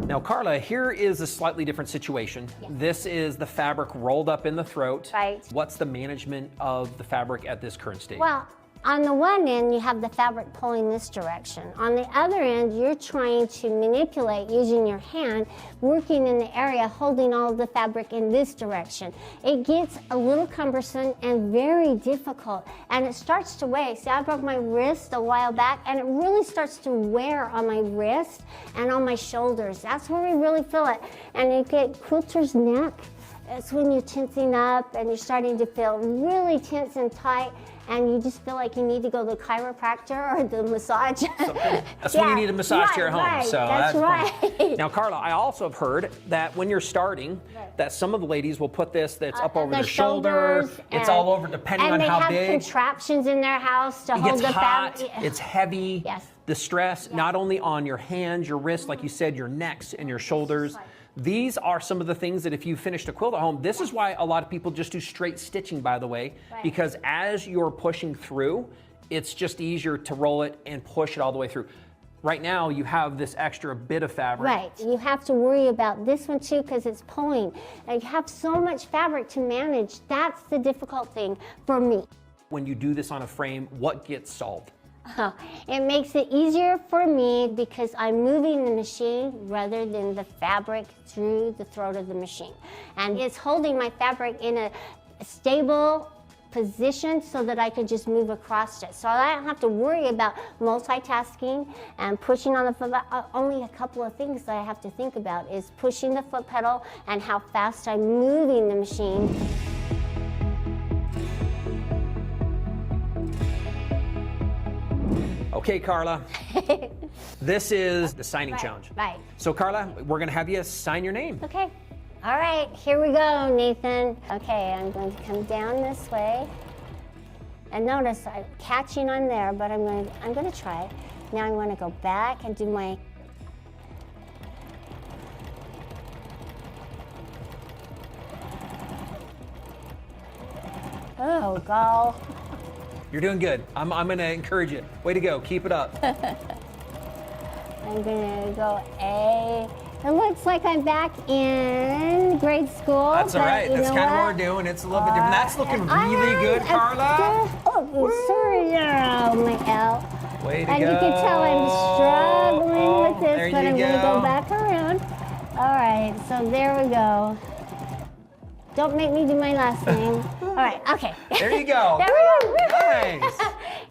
Now, Carla, here is a slightly different situation. Yes. This is the fabric rolled up in the throat. Right. What's the management of the fabric at this current stage? Well, on the one end, you have the fabric pulling this direction. On the other end, you're trying to manipulate using your hand, working in the area, holding all of the fabric in this direction. It gets a little cumbersome and very difficult, and it starts to weigh. See, I broke my wrist a while back, and it really starts to wear on my wrist and on my shoulders. That's where we really feel it. And you get quilter's neck. It's when you're tensing up and you're starting to feel really tense and tight, and you just feel like you need to go to the chiropractor or the massage. That's when you need a massage here at home. Right, so that's right. Fun. Now, Carla, I also have heard that when you're starting, that some of the ladies will put this that's up over their shoulder. It's all over, depending on how big. And they have contraptions in their house to hold the fabric. It's heavy. Yes. The stress, not only on your hands, your wrists, like you said, your necks and your shoulders. These are some of the things that if you finished a quilt at home, this is why a lot of people just do straight stitching, by the way, because as you're pushing through, it's just easier to roll it and push it all the way through. Right now, you have this extra bit of fabric. Right, you have to worry about this one too because it's pulling. And you have so much fabric to manage. That's the difficult thing for me. When you do this on a frame, what gets solved? It makes it easier for me because I'm moving the machine rather than the fabric through the throat of the machine. And it's holding my fabric in a stable position so that I can just move across it. So I don't have to worry about multitasking and pushing on the foot. Only a couple of things that I have to think about is pushing the foot pedal and how fast I'm moving the machine. Okay, Carla, this is the signing challenge. Right. So, Carla, we're going to have you sign your name. Okay. All right, here we go, Nathan. Okay, I'm going to come down this way. And notice I'm catching on there, but I'm going to try. Now I'm going to go back and do my... Oh, go. You're doing good. I'm going to encourage you. Way to go. Keep it up. I'm going to go A. It looks like I'm back in grade school. That's all right. That's kind of what we're doing. It's a little bit different. That's looking really good, Carla. Oh, sorry. Oh, my L. Way to and go. You can tell I'm struggling with this, but I'm going to go go back around. All right, so there we go. Don't make me do my last name. All right, okay. There you go. There we go. Nice.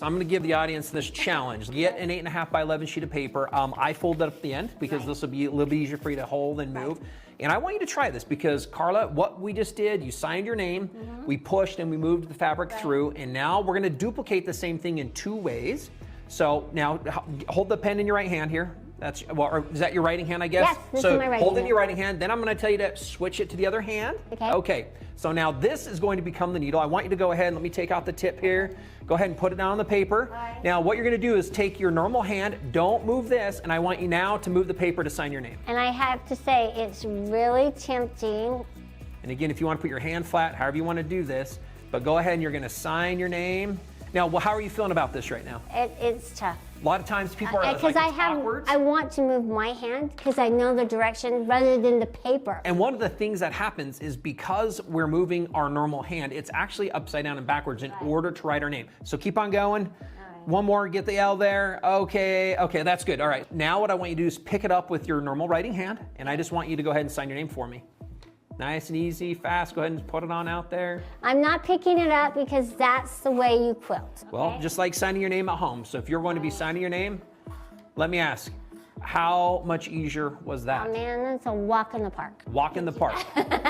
I'm going to give the audience this challenge. Get an 8.5 by 11 sheet of paper. I fold it up at the end because this will be a little bit easier for you to hold and move. And I want you to try this because, Carla, what we just did, you signed your name, we pushed and we moved the fabric through, and now we're going to duplicate the same thing in 2 ways. So now hold the pen in your right hand here. That's, well, is that your writing hand, I guess? Yes, this so is my writing hold it in hand. your writing hand, then I'm gonna tell you to switch it to the other hand. Okay. Okay, so now this is going to become the needle. I want you to go ahead and let me take out the tip here. Go ahead and put it down on the paper. Right. Now what you're gonna do is take your normal hand, don't move this, and I want you now to move the paper to sign your name. And I have to say, it's really tempting. And again, if you want to put your hand flat, however you want to do this, but go ahead and you're going to sign your name. Now, well, how are you feeling about this right now? It's tough. A lot of times people are like, Because it's awkward. I want to move my hand because I know the direction rather than the paper. And one of the things that happens is because we're moving our normal hand, it's actually upside down and backwards in order to write our name. So keep on going. One more, get the L there. Okay, that's good. All right, now what I want you to do is pick it up with your normal writing hand, and I just want you to go ahead and sign your name for me. Nice and easy, fast. Go ahead and put it on out there. I'm not picking it up because that's the way you quilt. Well, okay? just like signing your name at home. So if you're going to be signing your name, let me ask, how much easier was that? Oh man, it's a walk in the park. Walk in the park.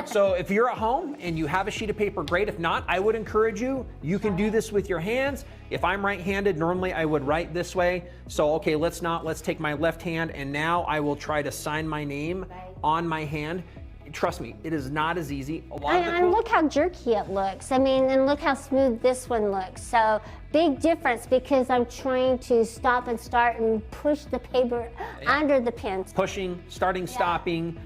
So if you're at home and you have a sheet of paper, great. If not, I would encourage you, you can do this with your hands. If I'm right-handed, normally I would write this way. So, okay, let's take my left hand and now I will try to sign my name on my hand. Trust me, it is not as easy. And look how jerky it looks. I mean, and look how smooth this one looks. So big difference because I'm trying to stop and start and push the paper under the pen. Pushing, starting, stopping,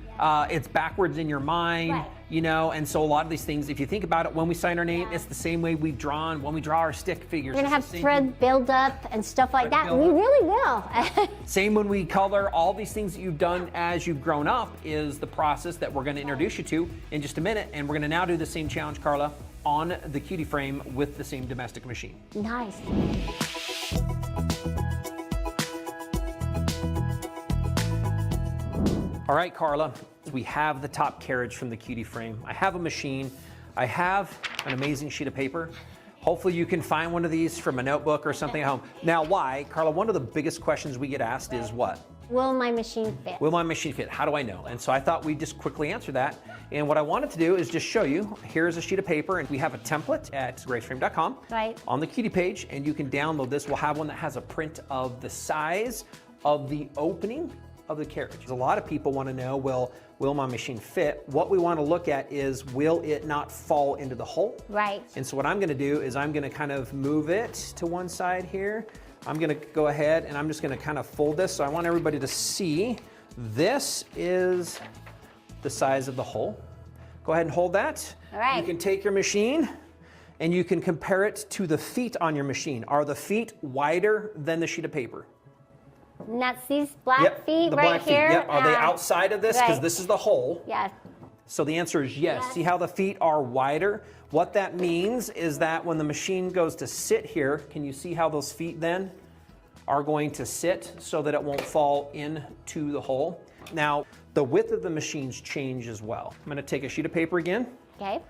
it's backwards in your mind, Right. you know, and so a lot of these things, if you think about it, when we sign our name, it's the same way we've drawn, when we draw our stick figures. We're gonna have it's the same thread build up and stuff like Thread that. We build really will. Same when we color. All these things that you've done as you've grown up is the process that we're going to introduce you to in just a minute. And we're going to now do the same challenge, Carla, on the Cutie frame with the same domestic machine. Nice. All right, Carla, we have the top carriage from the Cutie frame. I have a machine. I have an amazing sheet of paper. Hopefully you can find one of these from a notebook or something at home. Now, why? Carla, one of the biggest questions we get asked is what? Will my machine fit? Will my machine fit? How do I know? And so I thought we'd just quickly answer that. And what I wanted to do is just show you, here's a sheet of paper and we have a template at graceframe.com Right. on the Cutie page, and you can download this. We'll have one that has a print of the size of the opening of the carriage. A lot of people want to know, will my machine fit? What we want to look at is, will it not fall into the hole? Right. And so what I'm going to do is I'm going to kind of move it to one side here. I'm going to go ahead and I'm just going to kind of fold this. So I want everybody to see this is the size of the hole. Go ahead and hold that. All right. You can take your machine and you can compare it to the feet on your machine. Are the feet wider than the sheet of paper? And that's these black feet the right black here. feet. Yep. Are they outside of this? Because Right. this is the hole. Yeah. So the answer is yes. Yes. See how the feet are wider? What that means is that when the machine goes to sit here, can you see how those feet then are going to sit so that it won't fall into the hole? Now, the width of the machines change as well. I'm going to take a sheet of paper again. Okay.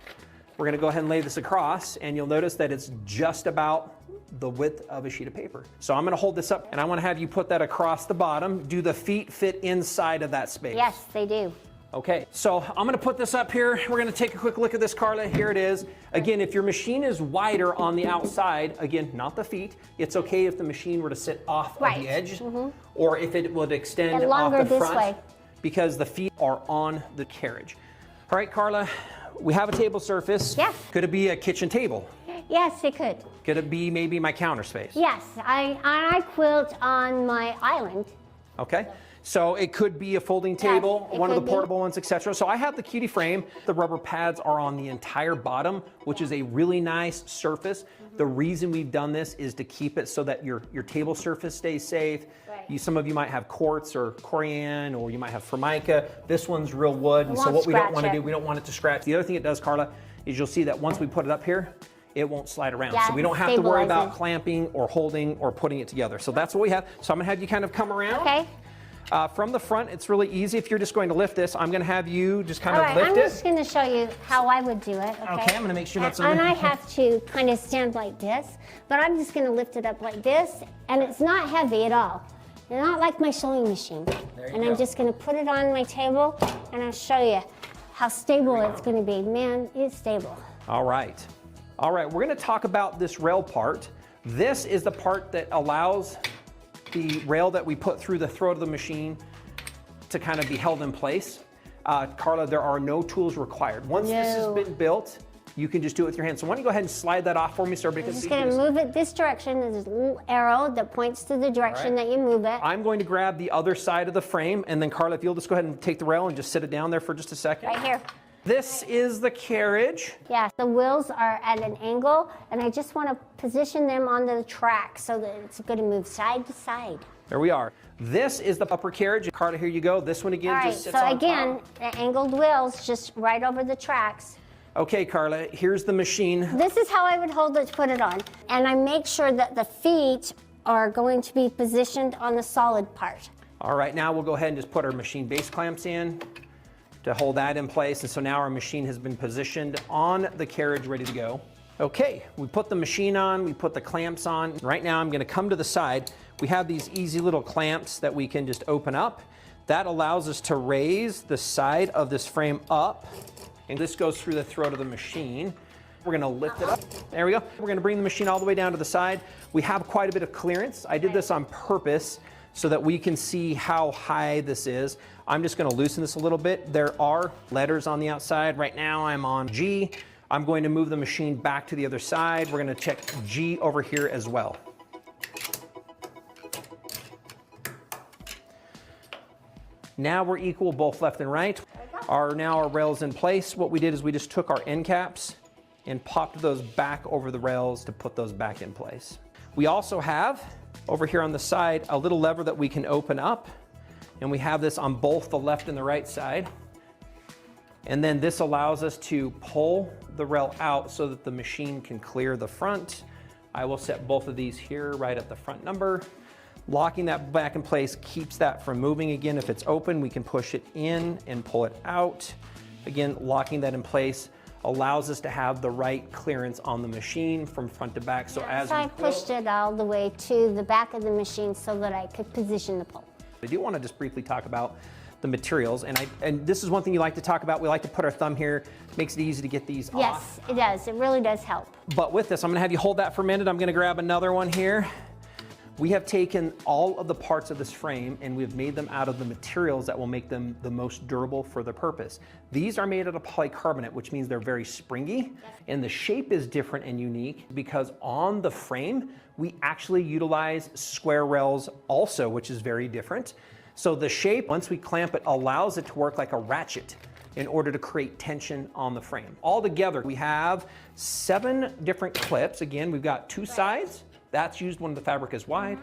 We're going to go ahead and lay this across, and you'll notice that it's just about the width of a sheet of paper. So I'm going to hold this up, and I want to have you put that across the bottom. Do the feet fit inside of that space? Yes, they do. Okay, so I'm gonna put this up here. We're gonna take a quick look at this, Carla. Here it is. Again, if your machine is wider on the outside, again, not the feet, it's okay if the machine were to sit off of Right. the edge, or if it would extend And off longer the this front, way. because the feet are on the carriage. All right, Carla, we have a table surface. Yeah. Could it be a kitchen table? Yes, it could. Could it be maybe my counter space? Yes, I quilt on my island. Okay, so it could be a folding table, it one of the could be. portable ones, etc. So I have the Cutie frame. The rubber pads are on the entire bottom, which is a really nice surface. The reason we've done this is to keep it so that your table surface stays safe. Right. Some of you might have quartz or corian, or you might have formica. This one's real wood, and so won't what we don't scratch want to it. do, we don't want it to scratch. The other thing it does, Carla, is you'll see that once we put it up here, it won't slide around. Yeah, So we don't it have to worry about stabilizes. clamping or holding or putting it together. So that's what we have. So I'm gonna have you kind of come around. Okay. From the front, it's really easy. If you're just going to lift this, I'm going to have you just kind All of right, lift I'm it. just going to show you how I would do it. Okay, I'm going to make sure that's And under- I have to kind of stand like this, but I'm just going to lift it up like this, and it's not heavy at all. It's not like my sewing machine. And I'm just going to put it on my table, and I'll show you how stable it's going to be. Man, it's stable. All right. All right, we're going to talk about this rail part. This is the part that allows the rail that we put through the throat of the machine to kind of be held in place. Carla, there are no tools required. Once this has been built, you can just do it with your hands. So why don't you go ahead and slide that off for me, sir? Because I'm just going to move it this direction. There's a little arrow that points to the direction that you move it. I'm going to grab the other side of the frame, and then Carla, if you'll just go ahead and take the rail and just sit it down there for just a second. Right here. This is the carriage. Yeah, the wheels are at an angle, and I just want to position them onto the track so that it's going to move side to side. There we are. This is the upper carriage. Carla, here you go. This one again just sits so on again, top. the angled wheels just right over the tracks. Okay, Carla, here's the machine. This is how I would hold it to put it on. And I make sure that the feet are going to be positioned on the solid part. All right, now we'll go ahead and just put our machine base clamps in to hold that in place. And so now our machine has been positioned on the carriage, ready to go. Okay, we put the machine on, we put the clamps on. Right now I'm gonna come to the side. We have these easy little clamps that we can just open up. That allows us to raise the side of this frame up. And this goes through the throat of the machine. We're gonna lift it up. There we go. We're gonna bring the machine all the way down to the side. We have quite a bit of clearance. I did this on purpose so that we can see how high this is. I'm just gonna loosen this a little bit. There are letters on the outside. Right now I'm on G. I'm going to move the machine back to the other side. We're gonna check G over here as well. Now we're equal both left and right. Now our rail's in place. What we did is we just took our end caps and popped those back over the rails to put those back in place. We also have over here on the side a little lever that we can open up, and we have this on both the left and the right side. And then this allows us to pull the rail out so that the machine can clear the front. I will set both of these here right at the front number. Locking that back in place keeps that from moving again. If it's open, we can push it in and pull it out. Again, locking that in place allows us to have the right clearance on the machine from front to back. So as I pushed it all the way to the back of the machine so that I could position the pole. I do want to just briefly talk about the materials, and this is one thing you like to talk about. We like to put our thumb here. Makes it easy to get these off. Yes, it does. It really does help. But with this, I'm going to have you hold that for a minute. I'm going to grab another one here. We have taken all of the parts of this frame and we've made them out of the materials that will make them the most durable for the purpose. These are made out of polycarbonate, which means they're very springy, and the shape is different and unique because on the frame, we actually utilize square rails also, which is very different. So the shape, once we clamp it, allows it to work like a ratchet in order to create tension on the frame. Altogether, we have 7 different clips. Again, we've got 2 sides. That's used when the fabric is wide.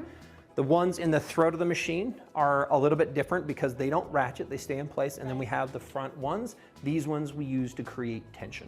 The ones in the throat of the machine are a little bit different because they don't ratchet, they stay in place. And then we have the front ones. These ones we use to create tension.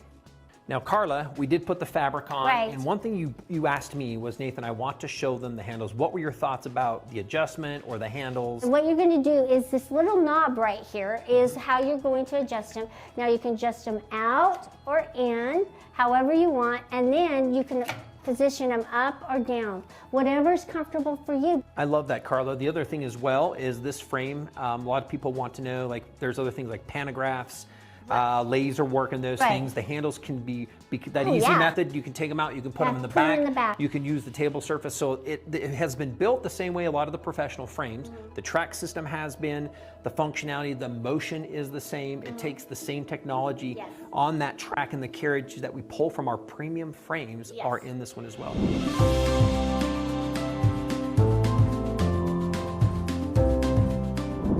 Now, Carla, we did put the fabric on, and one thing you asked me was, Nathan, I want to show them the handles. What were your thoughts about the adjustment or the handles? What you're going to do is this little knob right here is how you're going to adjust them. Now you can adjust them out or in, however you want, and then you can position them up or down, whatever's comfortable for you. I love that, Carla. The other thing as well is this frame. A lot of people want to know, like, there's other things like pantographs, laser work and those things. The handles can be that easy method. You can take them out, you can put them in the back. You can use the table surface. So it has been built the same way a lot of the professional frames. The track system has been, the functionality, the motion is the same. It takes the same technology on that track, and the carriage that we pull from our premium frames are in this one as well.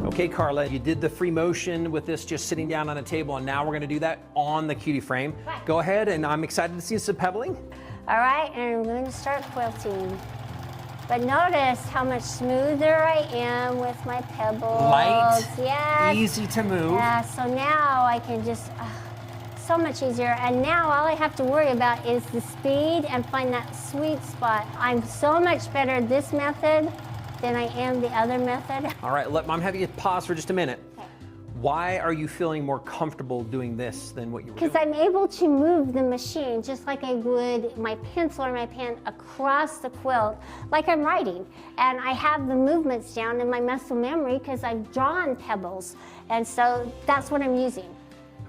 Okay, Carla, you did the free motion with this just sitting down on a table, and now we're gonna do that on the Cutie frame. Go ahead, and I'm excited to see some pebbling. All right, and I'm going to start quilting. But notice how much smoother I am with my pebbles. Light, easy to move. Yeah, so now I can just, so much easier. And now all I have to worry about is the speed and find that sweet spot. I'm so much better at this method than I am the other method. All right, I'm having you pause for just a minute. Okay. Why are you feeling more comfortable doing this than what you were doing? Because I'm able to move the machine just like I would my pencil or my pen across the quilt, like I'm writing. And I have the movements down in my muscle memory because I've drawn pebbles. And so that's what I'm using.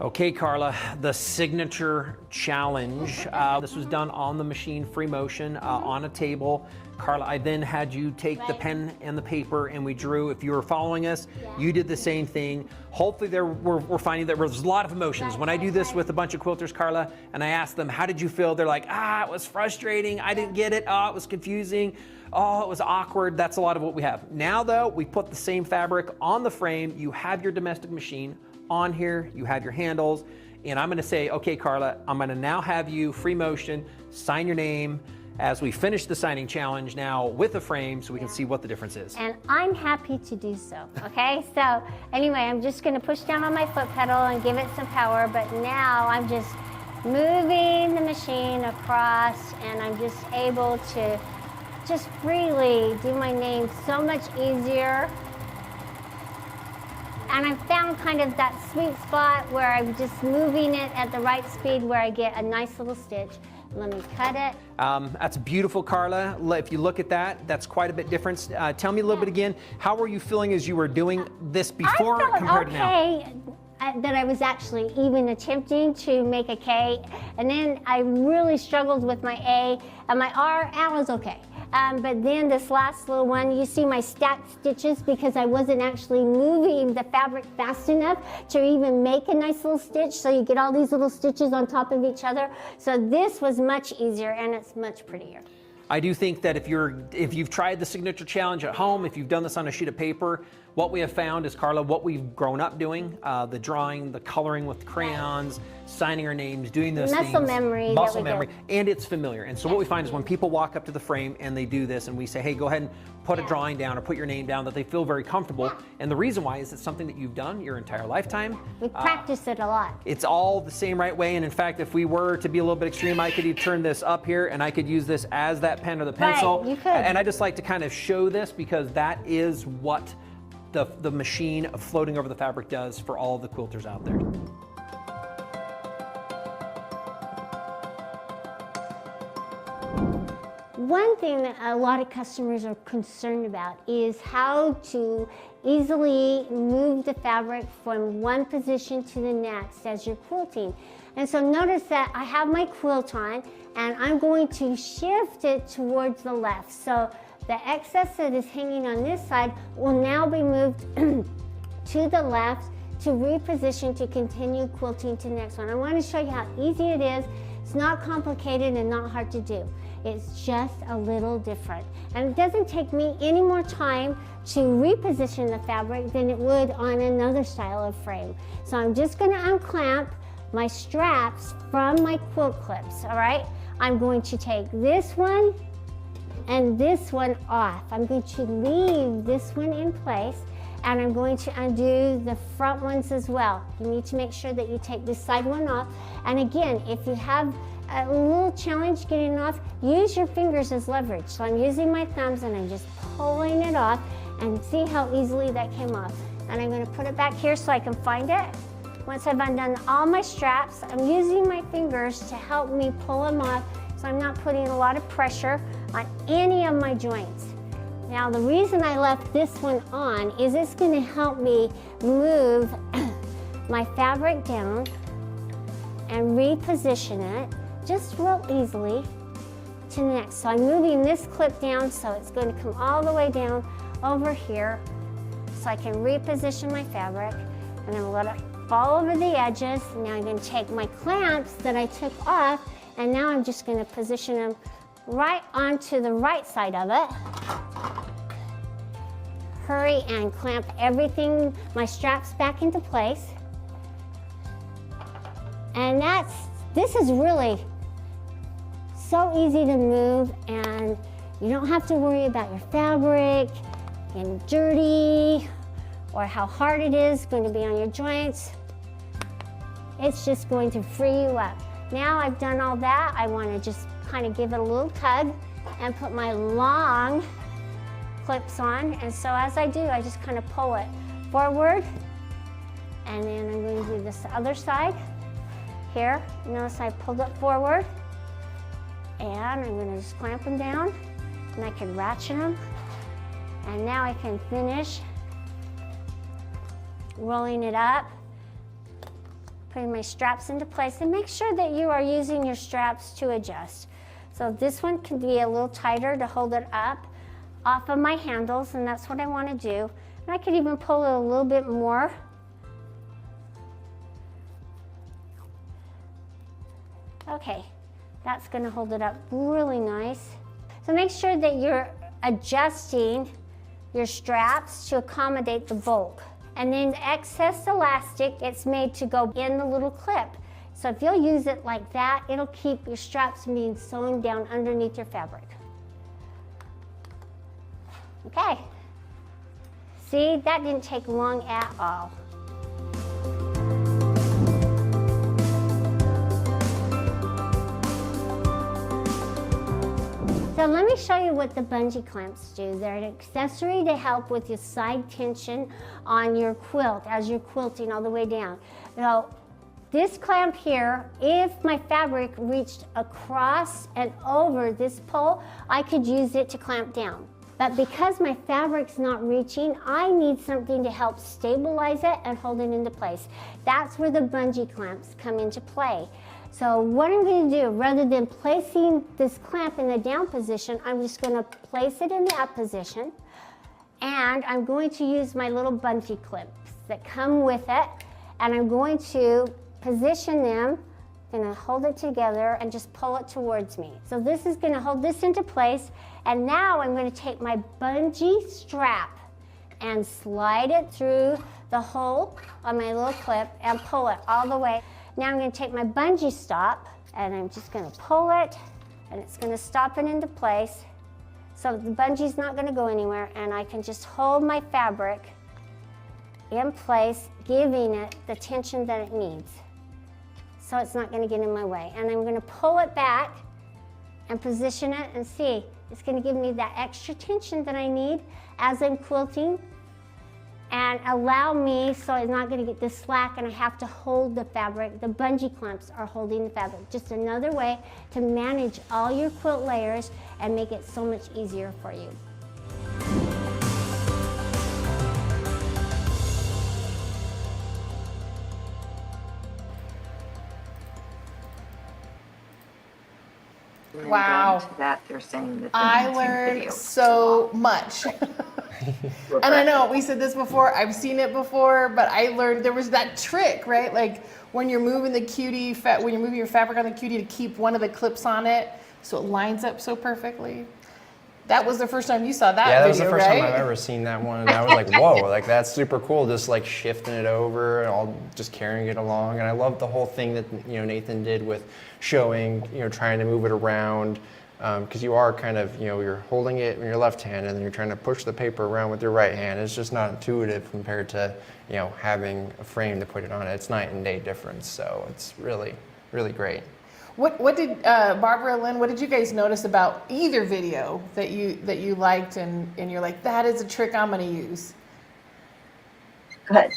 Okay, Carla, the signature challenge. This was done on the machine, free motion, on a table. Carla, I then had you take the pen and the paper and we drew. If you were following us, you did the same thing. Hopefully we're finding that there's a lot of emotions. When I do this with a bunch of quilters, Carla, and I ask them, how did you feel? They're like, it was frustrating. I didn't get it. Oh, it was confusing. Oh, it was awkward. That's a lot of what we have. Now though, we put the same fabric on the frame. You have your domestic machine on here. You have your handles. And I'm gonna say, okay, Carla, I'm gonna now have you free motion, sign your name, as we finish the signing challenge now with a frame so we can see what the difference is. And I'm happy to do so, okay? So anyway, I'm just gonna push down on my foot pedal and give it some power, but now I'm just moving the machine across and I'm just able to just freely do my name so much easier. And I found kind of that sweet spot where I'm just moving it at the right speed where I get a nice little stitch. Let me cut it. That's beautiful, Carla. If you look at that, that's quite a bit different. Tell me a little bit again, how were you feeling as you were doing this before compared to now? That I was actually even attempting to make a K, and then I really struggled with my A, and my R was okay. But then this last little one, you see my stacked stitches because I wasn't actually moving the fabric fast enough to even make a nice little stitch. So you get all these little stitches on top of each other. So this was much easier and it's much prettier. I do think that if you've tried the signature challenge at home, if you've done this on a sheet of paper, what we have found is, Carla, what we've grown up doing, the drawing, the coloring with crayons, signing our names, doing those things. Muscle memory, and it's familiar. And so what we find is when people walk up to the frame and they do this and we say, hey, go ahead and put a drawing down or put your name down, that they feel very comfortable. And the reason why is it's something that you've done your entire lifetime. We practice it a lot. It's all the same right way. And in fact, if we were to be a little bit extreme, I could turn this up here and I could use this as that pen or the pencil. Right, you could. And I just like to kind of show this because that is what the machine of floating over the fabric does for all the quilters out there. One thing that a lot of customers are concerned about is how to easily move the fabric from one position to the next as you're quilting. And so notice that I have my quilt on and I'm going to shift it towards the left. So the excess that is hanging on this side will now be moved to the left to reposition to continue quilting to the next one. I want to show you how easy it is. It's not complicated and not hard to do. It's just a little different. And it doesn't take me any more time to reposition the fabric than it would on another style of frame. So I'm just going to unclamp my straps from my quilt clips, all right? I'm going to take this one and this one off. I'm going to leave this one in place and I'm going to undo the front ones as well. You need to make sure that you take this side one off. And again, if you have a little challenge getting it off, use your fingers as leverage. So I'm using my thumbs and I'm just pulling it off and see how easily that came off. And I'm going to put it back here so I can find it. Once I've undone all my straps, I'm using my fingers to help me pull them off so I'm not putting a lot of pressure on any of my joints. Now the reason I left this one on is it's going to help me move my fabric down and reposition it just real easily to the next. So I'm moving this clip down so it's going to come all the way down over here so I can reposition my fabric and then let it fall over the edges. Now I'm going to take my clamps that I took off and now I'm just going to position them right onto the right side of it. Hurry and clamp everything, my straps back into place. And this is really so easy to move and you don't have to worry about your fabric getting dirty or how hard it is going to be on your joints. It's just going to free you up. Now I've done all that, I want to just kind of give it a little tug and put my long clips on. And so as I do, I just kind of pull it forward and then I'm going to do this other side here. Notice I pulled it forward and I'm going to just clamp them down and I can ratchet them. And now I can finish rolling it up, putting my straps into place, and make sure that you are using your straps to adjust. So this one can be a little tighter to hold it up off of my handles, and that's what I want to do. And I could even pull it a little bit more. Okay, that's going to hold it up really nice. So make sure that you're adjusting your straps to accommodate the bulk. And then the excess elastic, it's made to go in the little clip. So if you'll use it like that, it'll keep your straps from being sewn down underneath your fabric. Okay. See, that didn't take long at all. So let me show you what the bungee clamps do. They're an accessory to help with your side tension on your quilt as you're quilting all the way down. Now, this clamp here, if my fabric reached across and over this pole, I could use it to clamp down. But because my fabric's not reaching, I need something to help stabilize it and hold it into place. That's where the bungee clamps come into play. So what I'm going to do, rather than placing this clamp in the down position, I'm just going to place it in the up position. And I'm going to use my little bungee clips that come with it. And I'm going to position them, I'm going to hold it together and just pull it towards me. So this is going to hold this into place. And now I'm going to take my bungee strap and slide it through the hole on my little clip and pull it all the way. Now I'm going to take my bungee stop and I'm just going to pull it and it's going to stop it into place. So the bungee's not going to go anywhere and I can just hold my fabric in place, giving it the tension that it needs. So it's not going to get in my way. And I'm going to pull it back and position it and see, it's going to give me that extra tension that I need as I'm quilting and allow me so it's not going to get this slack and I have to hold the fabric. The bungee clamps are holding the fabric. Just another way to manage all your quilt layers and make it so much easier for you. Wow. To that, they're saying that I learned so much. And I know we said this before, I've seen it before, but I learned there was that trick, right? Like when you're moving the Cutie, when you're moving your fabric on the Cutie to keep one of the clips on it so it lines up so perfectly. That was the first time you saw that video, Yeah, that was the first right? time I've ever seen that one. And I was like, whoa, like that's super cool. Just like shifting it over and all just carrying it along. And I love the whole thing that, you know, Nathan did with showing, you know, trying to move it around. Because you are kind of, you know, you're holding it in your left hand and then you're trying to push the paper around with your right hand. It's just not intuitive compared to, you know, having a frame to put it on. It's night and day difference. So it's really, really great. What did Barbara, Lynn, what did you guys notice about either video that you liked and you're like, that is a trick I'm going to use? Good.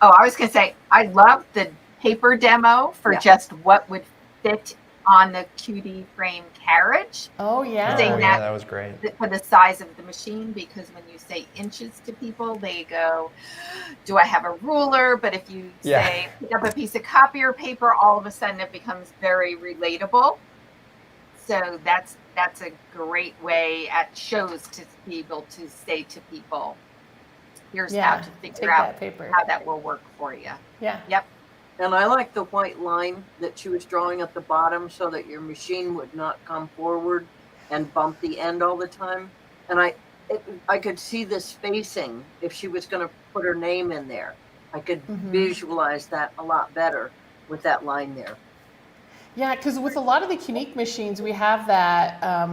Oh, I was going to say, I love the paper demo for just what would fit on the Cutie frame carriage. Oh yeah. Saying Yeah, that was great. For the size of the machine, because when you say inches to people, they go, do I have a ruler? But if you say pick up a piece of copier paper, all of a sudden it becomes very relatable. So that's a great way at shows to be able to say to people, here's how to figure out how that will work for you. Yeah. Yep. And I like the white line that she was drawing at the bottom so that your machine would not come forward and bump the end all the time. And I could see the spacing if she was going to put her name in there. I could visualize that a lot better with that line there. Yeah, because with a lot of the Unique machines, we have that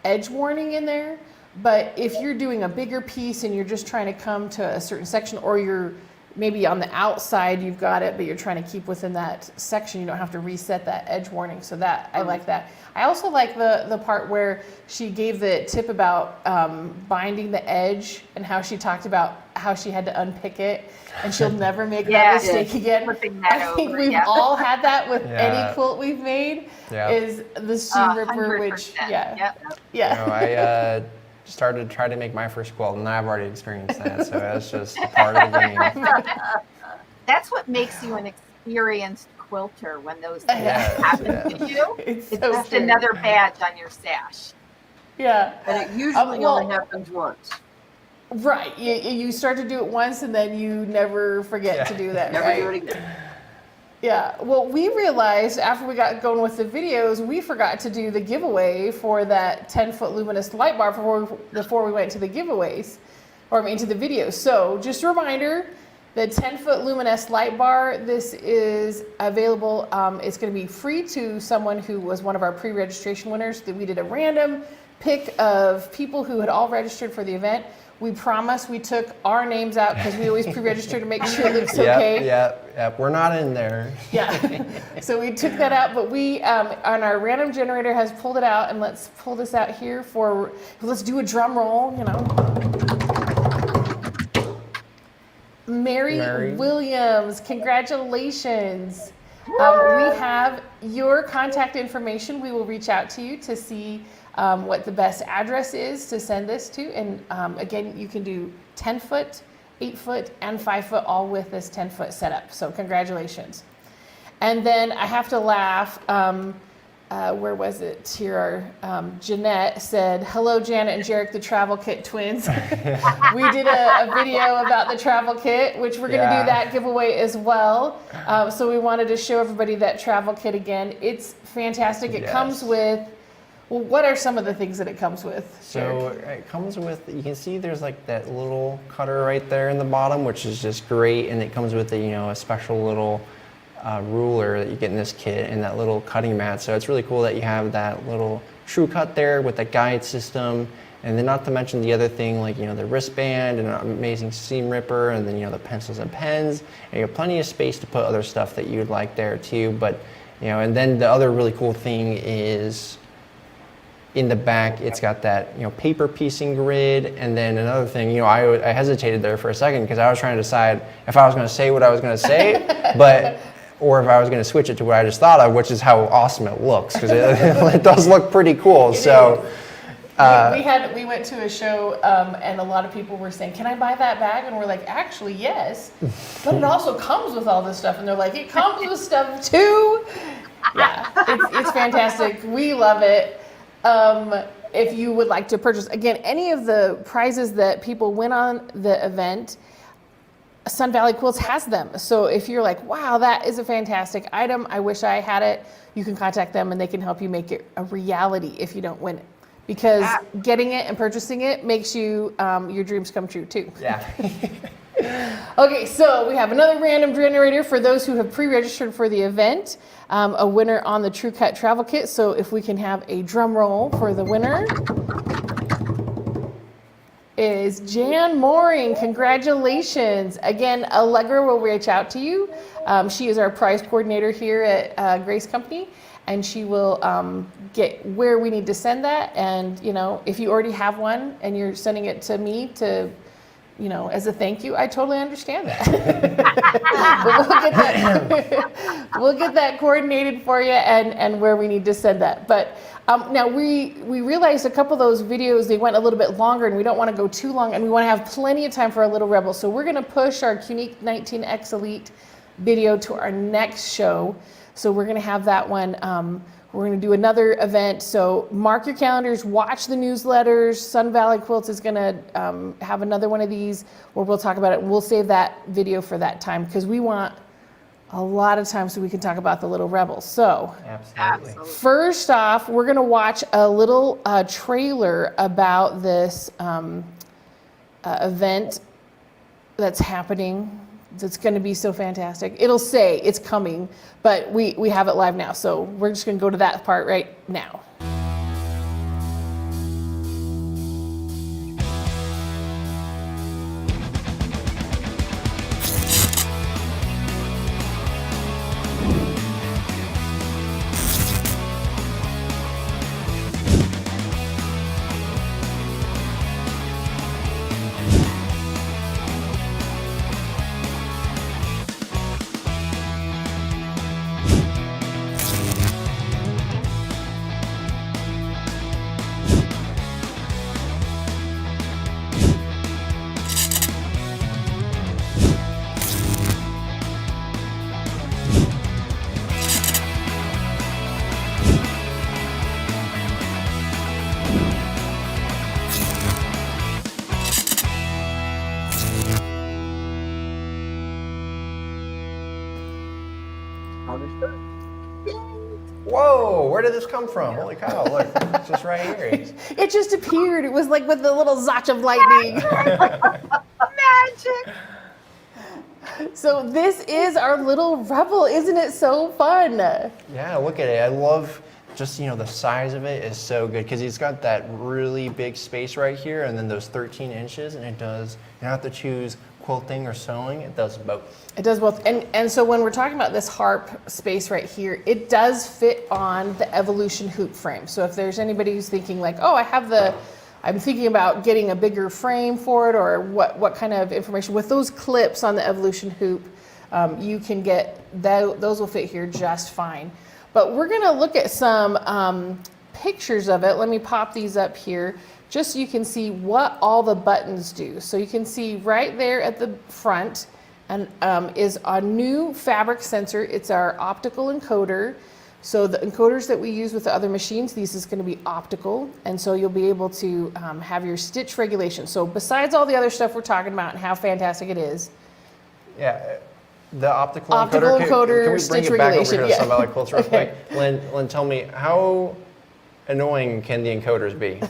edge warning in there. But if you're doing a bigger piece and you're just trying to come to a certain section, or you're maybe on the outside you've got it, but you're trying to keep within that section, you don't have to reset that edge warning. So that I like that. I also like the part where she gave the tip about binding the edge and how she talked about how she had to unpick it and she'll never make that mistake again. I think we've all had that with any quilt we've made, is the seam ripper, which yeah. You know, I started to try to make my first quilt and I've already experienced that, so that's just a part of the game. That's what makes you an experienced quilter when those things Yes, happen to you. It's It's so just true. another badge on your sash. Yeah. And it usually well- only happens once. Right. You start to do it once and then you never forget to do that. Never right? do it again. Yeah. Well, we realized after we got going with the videos, we forgot to do the giveaway for that 10-foot luminous light bar before we went to the giveaways, or I mean to the videos. So just a reminder, the 10-foot luminous light bar, this is available. It's going to be free to someone who was one of our pre-registration winners. That we did a random pick of people who had all registered for the event. We promise we took our names out because we always pre-register to make sure it looks okay. Yep. We're not in there. Yeah. So we took that out, but we on our random generator has pulled it out, and let's pull this out here let's do a drum roll, you know. Mary Williams, congratulations. We have your contact information. We will reach out to you to see what the best address is to send this to. And again, you can do 10-foot, 8-foot, and 5-foot, all with this 10-foot setup. So congratulations. And then I have to laugh. Where was it? Here, Jeanette said, "Hello, Janet and Jarek, the Travel Kit twins." We did a video about the travel kit, which we're going to do that giveaway as well. So we wanted to show everybody that travel kit again. It's fantastic. It comes with, well, what are some of the things that it comes with? So it comes with, you can see there's like that little cutter right there in the bottom, which is just great. And it comes with a special little ruler that you get in this kit and that little cutting mat. So it's really cool that you have that little true cut there with the guide system. And then not to mention the other thing, like, the wristband and an amazing seam ripper, and then, the pencils and pens. And you have plenty of space to put other stuff that you'd like there too. But, and then the other really cool thing is in the back, it's got that, paper piecing grid. And then another thing, I hesitated there for a second because I was trying to decide if I was going to say what I was going to say, or if I was going to switch it to what I just thought of, which is how awesome it looks, because it does look pretty cool. We went to a show and a lot of people were saying, "Can I buy that bag?" And we're like, "Actually, yes, but it also comes with all this stuff." And they're like, "It comes with stuff too." Yeah, it's fantastic. We love it. If you would like to purchase, again, any of the prizes that people win on the event, Sun Valley Quilts has them. So if you're like, "Wow, that is a fantastic item, I wish I had it," you can contact them and they can help you make it a reality if you don't win it. Because getting it and purchasing it makes you your dreams come true too. Yeah. Okay, so we have another random generator for those who have pre-registered for the event. A winner on the True Cut Travel Kit. So if we can have a drum roll for the winner. Is Jan Mooring. Congratulations. Again, Allegra will reach out to you. She is our prize coordinator here at Grace Company, and she will get where we need to send that. And, if you already have one and you're sending it to me to, as a thank you, I totally understand that. But we'll get that coordinated for you and where we need to send that. But now we realized a couple of those videos, they went a little bit longer, and we don't want to go too long, and we want to have plenty of time for our little rebel. So we're going to push our Cutie 19X Elite video to our next show. So we're going to have that one. We're going to do another event. So mark your calendars, watch the newsletters. Sun Valley Quilts is going to have another one of these where we'll talk about it. We'll save that video for that time because we want a lot of time so we can talk about the little rebels. So Absolutely. first off, we're going to watch a little trailer about this event that's happening. It's going to be so fantastic. It'll say it's coming, but we have it live now. So we're just going to go to that part right now. Yay. Whoa, where did this come from? Holy cow, look, it's just right here. It just appeared. It was like with the little zotch of lightning. Magic. So this is our little rebel. Isn't it so fun? Yeah, look at it. I love just, the size of it is so good because he's got that really big space right here and then those 13 inches and it does, you don't have to choose quilting or sewing, it does both. It does both. And so when we're talking about this harp space right here, it does fit on the Evolution hoop frame. So if there's anybody who's thinking like, oh, I'm thinking about getting a bigger frame for it or what kind of information, with those clips on the Evolution hoop, you can get, those will fit here just fine. But we're gonna look at some pictures of it. Let me pop these up here just so you can see what all the buttons do. So you can see right there at the front and is a new fabric sensor. It's our optical encoder. So the encoders that we use with the other machines, these is going to be optical, and so you'll be able to have your stitch regulation. So besides all the other stuff we're talking about and how fantastic it is, Yeah, the optical encoder, can we bring stitch it back regulation, over here to yeah. some about like quilts real Okay. quick? Lynn, tell me, how annoying can the encoders be?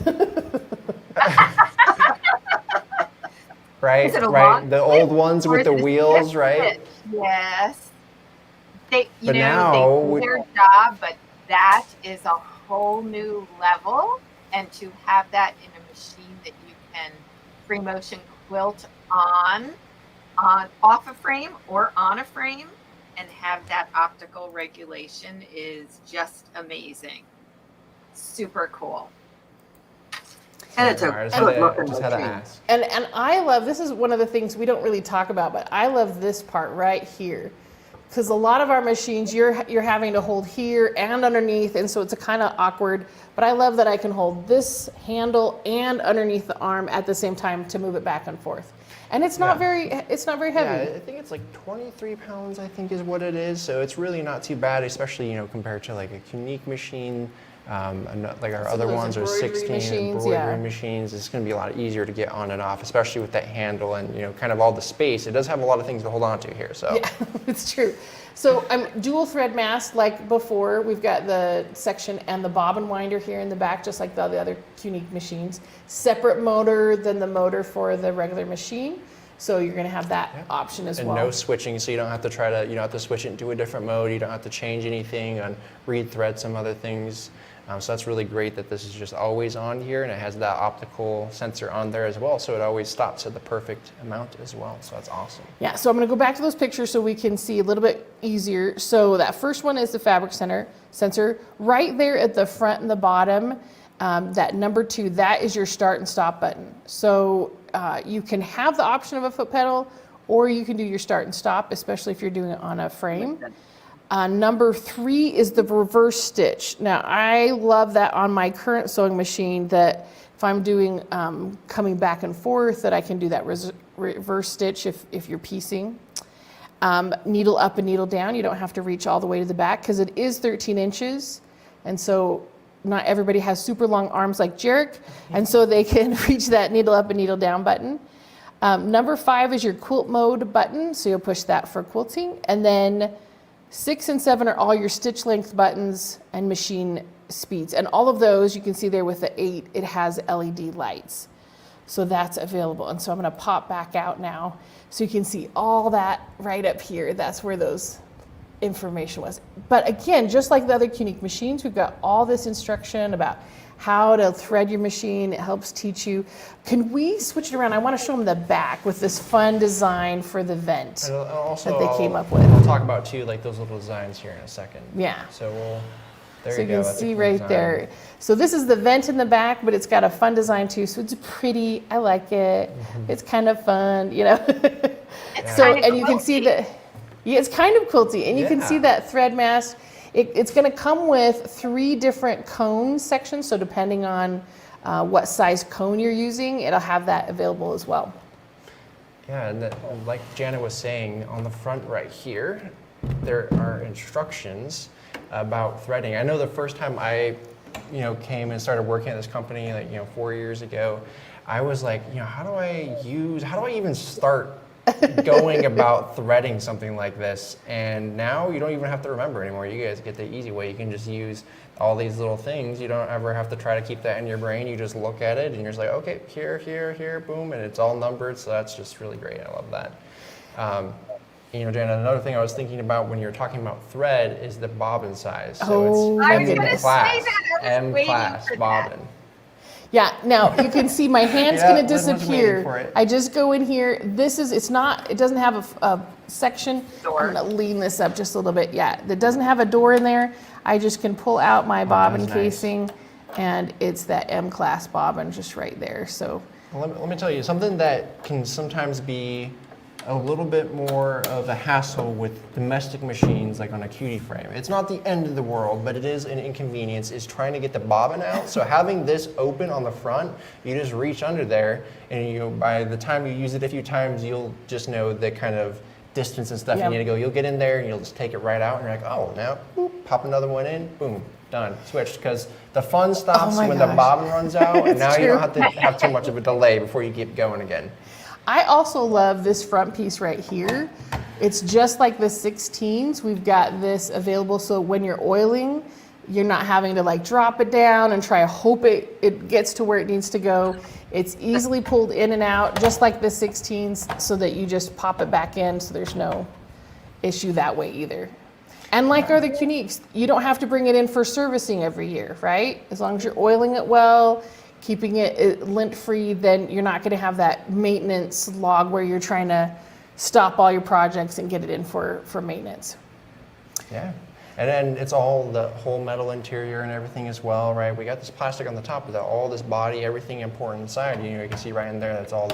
Right, Is it a right. long The old ones or with is the it wheels, stitch? right? Yes. They But they now do we- their job, but that is a whole new level. And to have that in a machine that you can free motion quilt on off a frame or on a frame and have that optical regulation is just amazing. Super cool. And it's a Sorry, I good looking just had to machine. ask. and I love, this is one of the things we don't really talk about, but I love this part right here. Because a lot of our machines, you're having to hold here and underneath, and so it's a kind of awkward. But I love that I can hold this handle and underneath the arm at the same time to move it back and forth. And it's not very heavy. Yeah, I think it's like 23 pounds, I think is what it is. So it's really not too bad, especially, compared to like a Unique machine. Like our Some other of those ones are embroidery 16 machines, embroidery yeah. machines. It's going to be a lot easier to get on and off, especially with that handle and, kind of all the space. It does have a lot of things to hold on to here. So Yeah, it's true. So dual thread mast like before. We've got the section and the bobbin winder here in the back, just like the other Unique machines. Separate motor than the motor for the regular machine. So you're going to have that option as and well. no switching, so you don't have to switch it into a different mode. You don't have to change anything and read thread some other things. So that's really great that this is just always on here, and it has that optical sensor on there as well, so it always stops at the perfect amount as well. So that's awesome. Yeah, so I'm going to go back to those pictures so we can see a little bit easier. So that first one is the fabric sensor. Right there at the front and the bottom, that number 2, that is your start and stop button. So you can have the option of a foot pedal, or you can do your start and stop, especially if you're doing it on a frame. Number 3 is the reverse stitch. Now, I love that on my current sewing machine, that if I'm doing coming back and forth, that I can do that reverse stitch if you're piecing. Needle up and needle down. You don't have to reach all the way to the back because it is 13 inches. And so not everybody has super long arms like Jarek, and so they can reach that needle up and needle down button. Number 5 is your quilt mode button, so you'll push that for quilting. And then 6 and 7 are all your stitch length buttons and machine speeds. And all of those, you can see there with the 8, it has LED lights. So that's available. And so I'm going to pop back out now so you can see all that right up here. That's where those information was. But again, just like the other Unique machines, we've got all this instruction about how to thread your machine. It helps teach you. Can we switch it around? I want to show them the back with this fun design for the vent And also, that they came up with. We'll talk about too, like those little designs here in a second. Yeah. So there So you you go. can That's a see cool right design. there. So this is the vent in the back, but it's got a fun design too. So it's pretty. I like it. It's kind of fun, It's So, kind of and you can see quilty. that, yeah, it's kind of quilty, and you can see Yeah. that thread mast. It's going to come with 3 different cone sections. So depending on what size cone you're using, it'll have that available as well. Yeah, and like Janet was saying, on the front right here, there are instructions about threading. I know the first time I, came and started working at this company, 4 years ago, I was like, how do I even start going about threading something like this, and now you don't even have to remember anymore. You guys get the easy way. You can just use all these little things. You don't ever have to try to keep that in your brain. You just look at it and you're just like, okay, here, here, here, boom, and it's all numbered. So that's just really great. I love that. You know, Jana, another thing I was thinking about when you're talking about thread is the bobbin size. So I it's was gonna say that. I was M waiting class for that. bobbin. Yeah, now you can see my hand's Yeah, gonna Lynn was waiting for disappear. it. I just go in here. It doesn't have a section. Door. I'm gonna lean this up just a little bit. Yeah, it doesn't have a door in there. I just can pull out my bobbin that's nice. casing, and it's that M-class bobbin just right there. So Well, let me tell you, something that can sometimes be a little bit more of a hassle with domestic machines like on a Cutie frame. It's not the end of the world, but it is an inconvenience, is trying to get the bobbin out. So having this open on the front, you just reach under there, and by the time you use it a few times, you'll just know the kind of distance and stuff Yep. you need to go. You'll get in there and you'll just take it right out, and you're like, oh, now boop, pop another one in, boom, done, switched. Because the fun stops my when the gosh. bobbin runs out, and now you true. don't have to have too much of a delay before you keep going again. I also love this front piece right here. It's just like the 16s. We've got this available so when you're oiling, you're not having to like drop it down and try to hope it gets to where it needs to go. It's easily pulled in and out, just like the 16s, so that you just pop it back in, so there's no issue that way either. And like our the Uniques, you don't have to bring it in for servicing every year, right? As long as you're oiling it well, keeping it lint-free, then you're not going to have that maintenance log where you're trying to stop all your projects and get it in for maintenance. Yeah. And then it's all the whole metal interior and everything as well, right? We got this plastic on the top of that, all this body, everything important inside. You can see right in there, that's all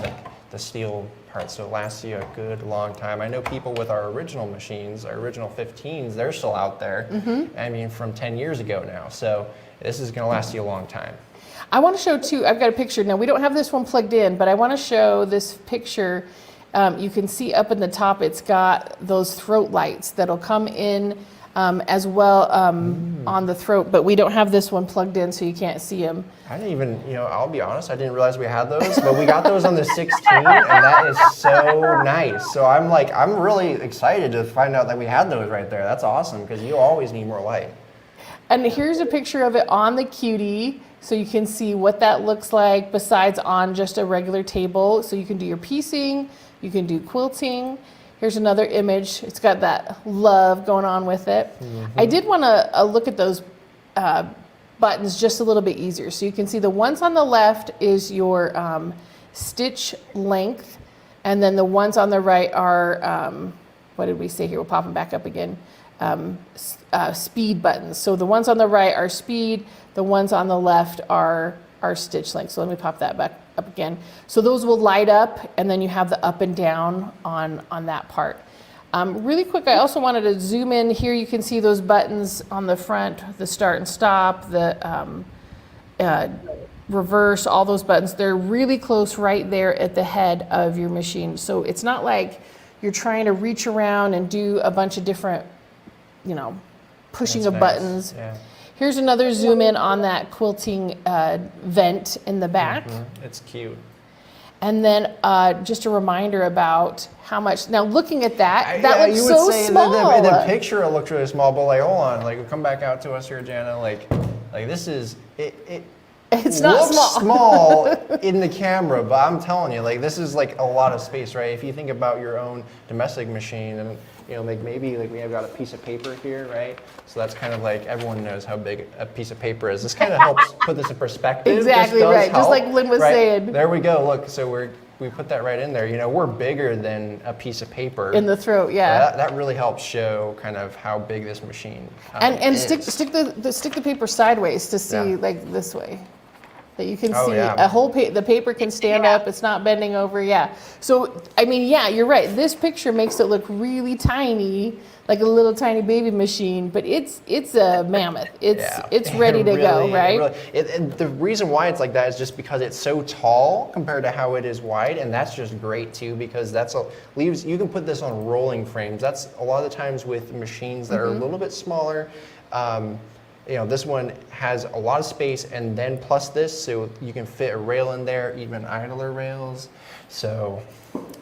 the steel part. So it lasts you a good long time. I know people with our original machines, our original 15s, they're still out there. I mean, from 10 years ago now. So this is going to last you a long time. I want to show too, I've got a picture. Now we don't have this one plugged in, but I want to show this picture. You can see up in the top, it's got those throat lights that'll come in as well on the throat, but we don't have this one plugged in, so you can't see them. I didn't even, I'll be honest, I didn't realize we had those, but we got those on the 16, and that is so nice. So I'm really excited to find out that we had those right there. That's awesome, because you always need more light. And here's a picture of it on the Cutie, so you can see what that looks like besides on just a regular table. So you can do your piecing, you can do quilting. Here's another image. It's got that love going on with it. I did want to look at those buttons just a little bit easier. So you can see the ones on the left is your stitch length, and then the ones on the right are, what did we say here? We'll pop them back up again. Speed buttons. So the ones on the right are speed, the ones on the left are stitch length. So let me pop that back up again. So those will light up, and then you have the up and down on that part. Really quick, I also wanted to zoom in here. You can see those buttons on the front, the start and stop, the reverse, all those buttons. They're really close right there at the head of your machine. So it's not like you're trying to reach around and do a bunch of different pushing That's of nice. buttons. Yeah. Here's another zoom in on that quilting vent in the back. It's cute. And then just a reminder about how much, now looking at that, that Yeah, looks you would so say small. In the picture it looks really small, but hold on, come back out to us here, Jana. Like this is it. It's not looks small. in the camera, but I'm telling you, this is a lot of space, right? If you think about your own domestic machine, and maybe we have got a piece of paper here, right? So that's kind of everyone knows how big a piece of paper is. This kind of helps put this in perspective. Exactly This does right, just help, like Lynn was right? saying. There we go. Look, so we put that right in there. We're bigger than a piece of paper. In the throat, yeah. That really helps show kind of how big this machine And is. stick the paper sideways to see Yeah. this way. That you can Oh, see yeah. a whole the paper can stand up, it's not bending over, yeah. So, you're right. This picture makes it look really tiny, like a little tiny baby machine, but it's a mammoth. It's ready to go, right? And the reason why it's like that is just because it's so tall compared to how it is wide, and that's just great too, because you can put this on rolling frames. That's a lot of the times with machines that are a little bit smaller. This one has a lot of space, and then plus this, so you can fit a rail in there, even idler rails. So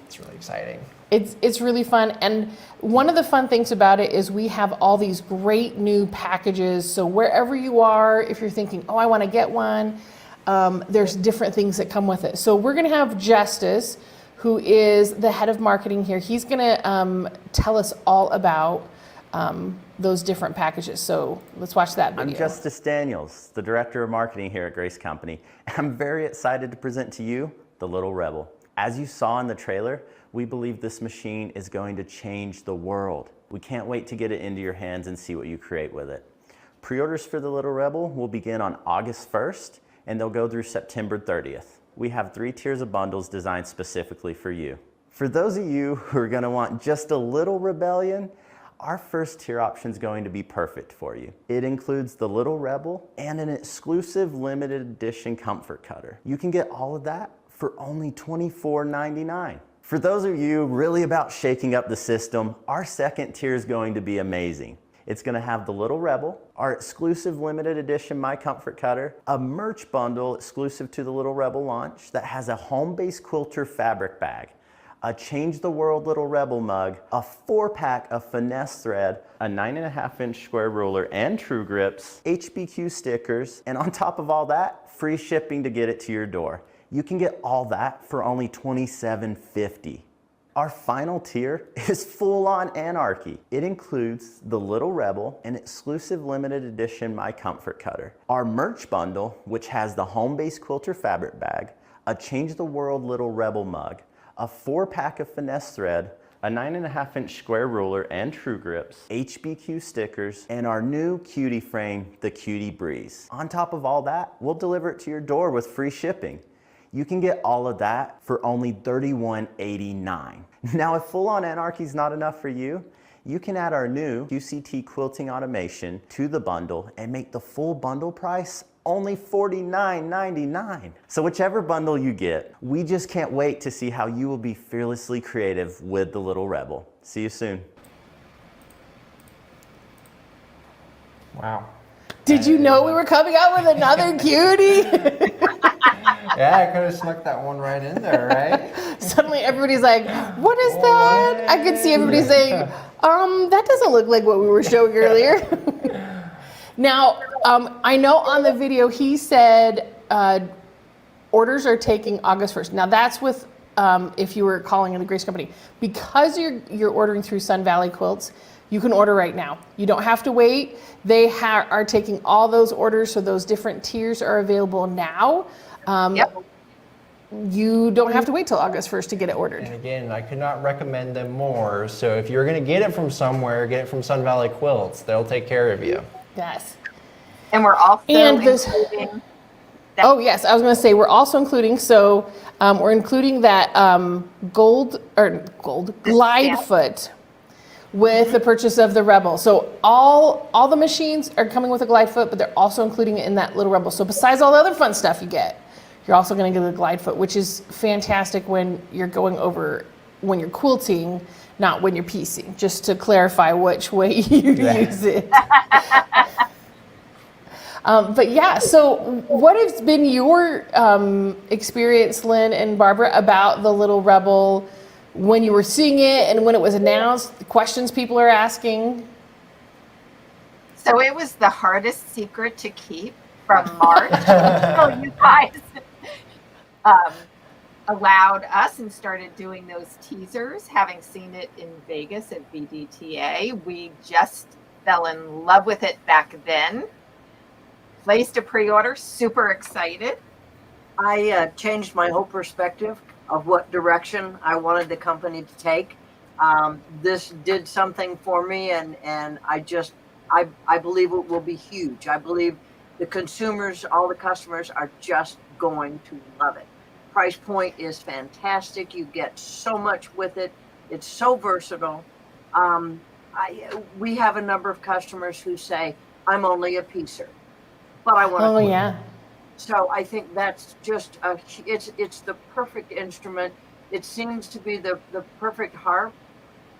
it's really exciting. It's really fun. And one of the fun things about it is we have all these great new packages. So wherever you are, if you're thinking, oh, I want to get one, there's different things that come with it. So we're going to have Justice, who is the head of marketing here. He's going to tell us all about those different packages. So let's watch that video. I'm Justice Daniels, the Director of Marketing here at Grace Company. I'm very excited to present to you the Little Rebel. As you saw in the trailer, we believe this machine is going to change the world. We can't wait to get it into your hands and see what you create with it. Pre-orders for the Little Rebel will begin on August 1st and they'll go through September 30th. We have 3 tiers of bundles designed specifically for you. For those of you who are going to want just a little rebellion, our first tier option is going to be perfect for you. It includes the Little Rebel and an exclusive limited edition comfort cutter. You can get all of that for only $24.99. For those of you really about shaking up the system, our second tier is going to be amazing. It's going to have the Little Rebel, our exclusive limited edition My Comfort Cutter, a merch bundle exclusive to the Little Rebel launch that has a home-based quilter fabric bag, a Change the World Little Rebel mug, a 4-pack of finesse thread, a 9.5-inch square ruler and true grips, HBQ stickers, and on top of all that, free shipping to get it to your door. You can get all that for only $27.50. Our final tier is full-on anarchy. It includes the Little Rebel, an exclusive limited edition My Comfort Cutter, our merch bundle, which has the home-based quilter fabric bag, a Change the World Little Rebel mug, a 4-pack of finesse thread, a 9.5-inch square ruler and true grips, HBQ stickers, and our new Cutie frame, the Cutie Breeze. On top of all that, we'll deliver it to your door with free shipping. You can get all of that for only $31.89. Now, if full-on anarchy is not enough for you, you can add our new QCT quilting automation to the bundle and make the full bundle price only $49.99. So whichever bundle you get, we just can't wait to see how you will be fearlessly creative with the Little Rebel. See you soon. Wow. Did you know we were coming out with another Cutie? Yeah, I could have snuck that one right in there, right? Suddenly everybody's like, what is that? I could see everybody saying, that doesn't look like what we were showing earlier. Now, I know on the video he said orders are taking August 1st. Now that's with, if you were calling in the Grace Company. Because you're ordering through Sun Valley Quilts, you can order right now. You don't have to wait. They are taking all those orders, so those different tiers are available now. Yep. You don't have to wait till August 1st to get it ordered. And again, I could not recommend them more. So if you're going to get it from somewhere, get it from Sun Valley Quilts. They'll take care of you. Yes. And we're also including that. Oh yes, I was going to say we're also including. So we're including that gold glide foot with the purchase of the Rebel. So all the machines are coming with a glide foot, but they're also including it in that Little Rebel. So besides all the other fun stuff you get, you're also going to get a glide foot, which is fantastic when you're going over, when you're quilting, not when you're piecing, just to clarify which way you use it. But yeah, so what has been your experience, Lynn and Barbara, about the Little Rebel when you were seeing it and when it was announced, the questions people are asking? So it was the hardest secret to keep from March until you guys allowed us and started doing those teasers. Having seen it in Vegas at BDTA, we just fell in love with it back then. Placed a pre-order, super excited. I changed my whole perspective of what direction I wanted the company to take. This did something for me, and I believe it will be huge. I believe the consumers, all the customers are just going to love it. Price point is fantastic. You get so much with it. It's so versatile. We have a number of customers who say, I'm only a piecer, but I want to. Oh yeah. So I think that's just it's the perfect instrument. It seems to be the perfect harp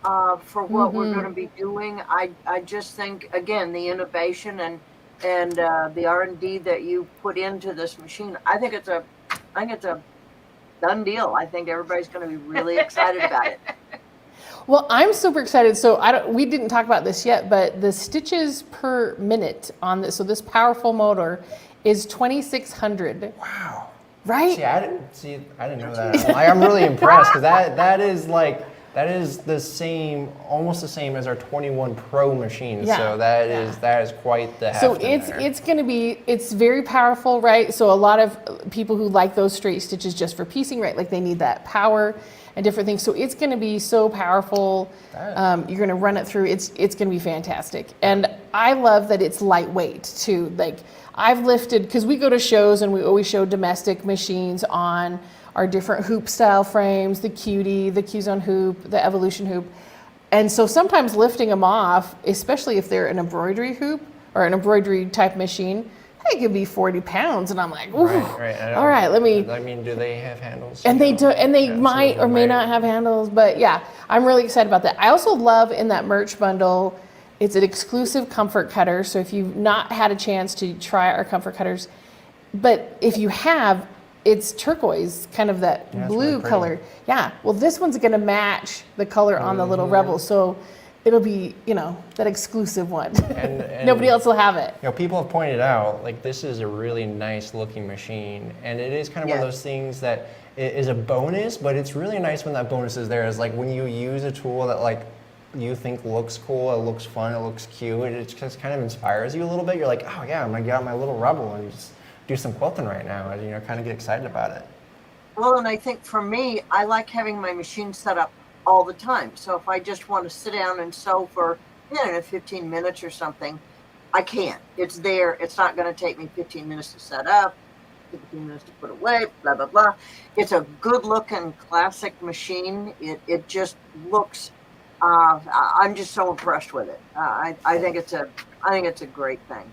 for what we're going to be doing. I just think, again, the innovation and the R&D that you put into this machine, I think it's a done deal. I think everybody's going to be really excited about it. Well, I'm super excited. So we didn't talk about this yet, but the stitches per minute on this, so this powerful motor is 2,600. Wow. Right? See, I didn't know that. I'm really impressed because that is the same, almost the same as our 21 Pro machine. Yeah. So that is quite the heft. So in there. it's very powerful, right? So a lot of people who like those straight stitches just for piecing, right? Like they need that power and different things. So it's going to be so powerful. You're going to run it through. It's going to be fantastic. And I love that it's lightweight too. Like I've lifted, because we go to shows and we always show domestic machines on our different hoop style frames, the Cutie, the Q-Zone hoop, the Evolution hoop. And so sometimes lifting them off, especially if they're an embroidery hoop or an embroidery type machine, it could be 40 pounds. And I'm like, ooh, right. All right, let me. I mean, do they have handles? And they do, and they might or may not have handles, but yeah, I'm really excited about that. I also love in that merch bundle, it's an exclusive comfort cutter. So if you've not had a chance to try our comfort cutters, but if you have, it's turquoise, kind of that blue really color. Yeah. Well, this one's going to match the color on the little Rebel. So it'll be, that exclusive one. And Nobody else will have it. People have pointed out, like, this is a really nice looking machine. And it is kind of one of those things that is a bonus, but it's really nice when that bonus is there. Is like when you use a tool that, like, you think looks cool, it looks fun, it looks cute, it just kind of inspires you a little bit. You're like, oh yeah, I'm gonna get out my little Rebel and just do some quilting right now, and kind of get excited about it. Well, and I think for me, I like having my machine set up all the time. So if I just want to sit down and sew for 15 minutes or something, I can. It's there. It's not going to take me 15 minutes to set up, 15 minutes to put away, blah, blah, blah. It's a good looking classic machine. It just looks, I'm just so impressed with it. I think it's a great thing.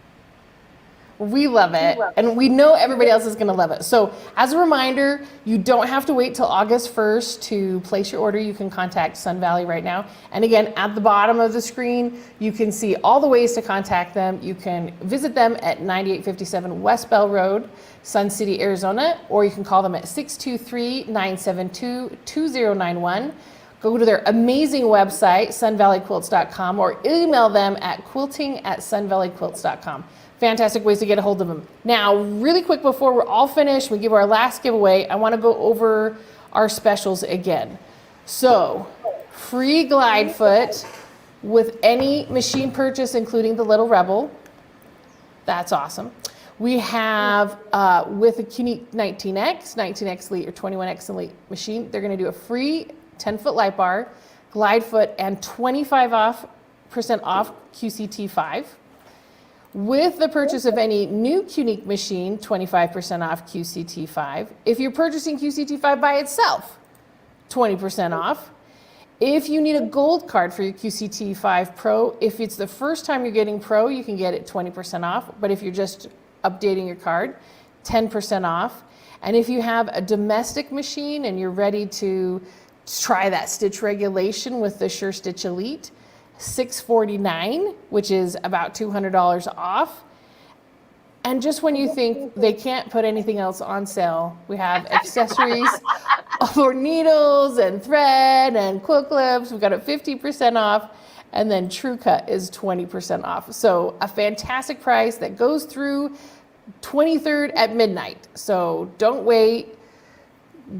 We love it, and we know everybody else is going to love it. So as a reminder, you don't have to wait till August 1st to place your order. You can contact Sun Valley right now. And again, at the bottom of the screen, you can see all the ways to contact them. You can visit them at 9857 West Bell Road, Sun City, Arizona, or you can call them at 623-972-2091. Go to their amazing website, sunvalleyquilts.com, or email them at quilting@sunvalleyquilts.com. Fantastic ways to get a hold of them. Now, really quick before we're all finished, we give our last giveaway, I want to go over our specials again. So, free glide foot with any machine purchase, including the Little Rebel. That's awesome. We have, with a Cutie 19X Elite or 21X Elite machine, they're going to do a free 10-foot light bar, glide foot, and 25% off QCT5. With the purchase of any new Qnique machine, 25% off QCT5. If you're purchasing QCT5 by itself, 20% off. If you need a gold card for your QCT5 Pro, if it's the first time you're getting Pro, you can get it 20% off. But if you're just updating your card, 10% off. And if you have a domestic machine and you're ready to try that stitch regulation with the Sure Stitch Elite, $649, which is about $200 off. And just when you think they can't put anything else on sale, we have accessories for needles and thread and quilt clips. We've got it 50% off, and then True Cut is 20% off. So a fantastic price that goes through 23rd at midnight. So don't wait.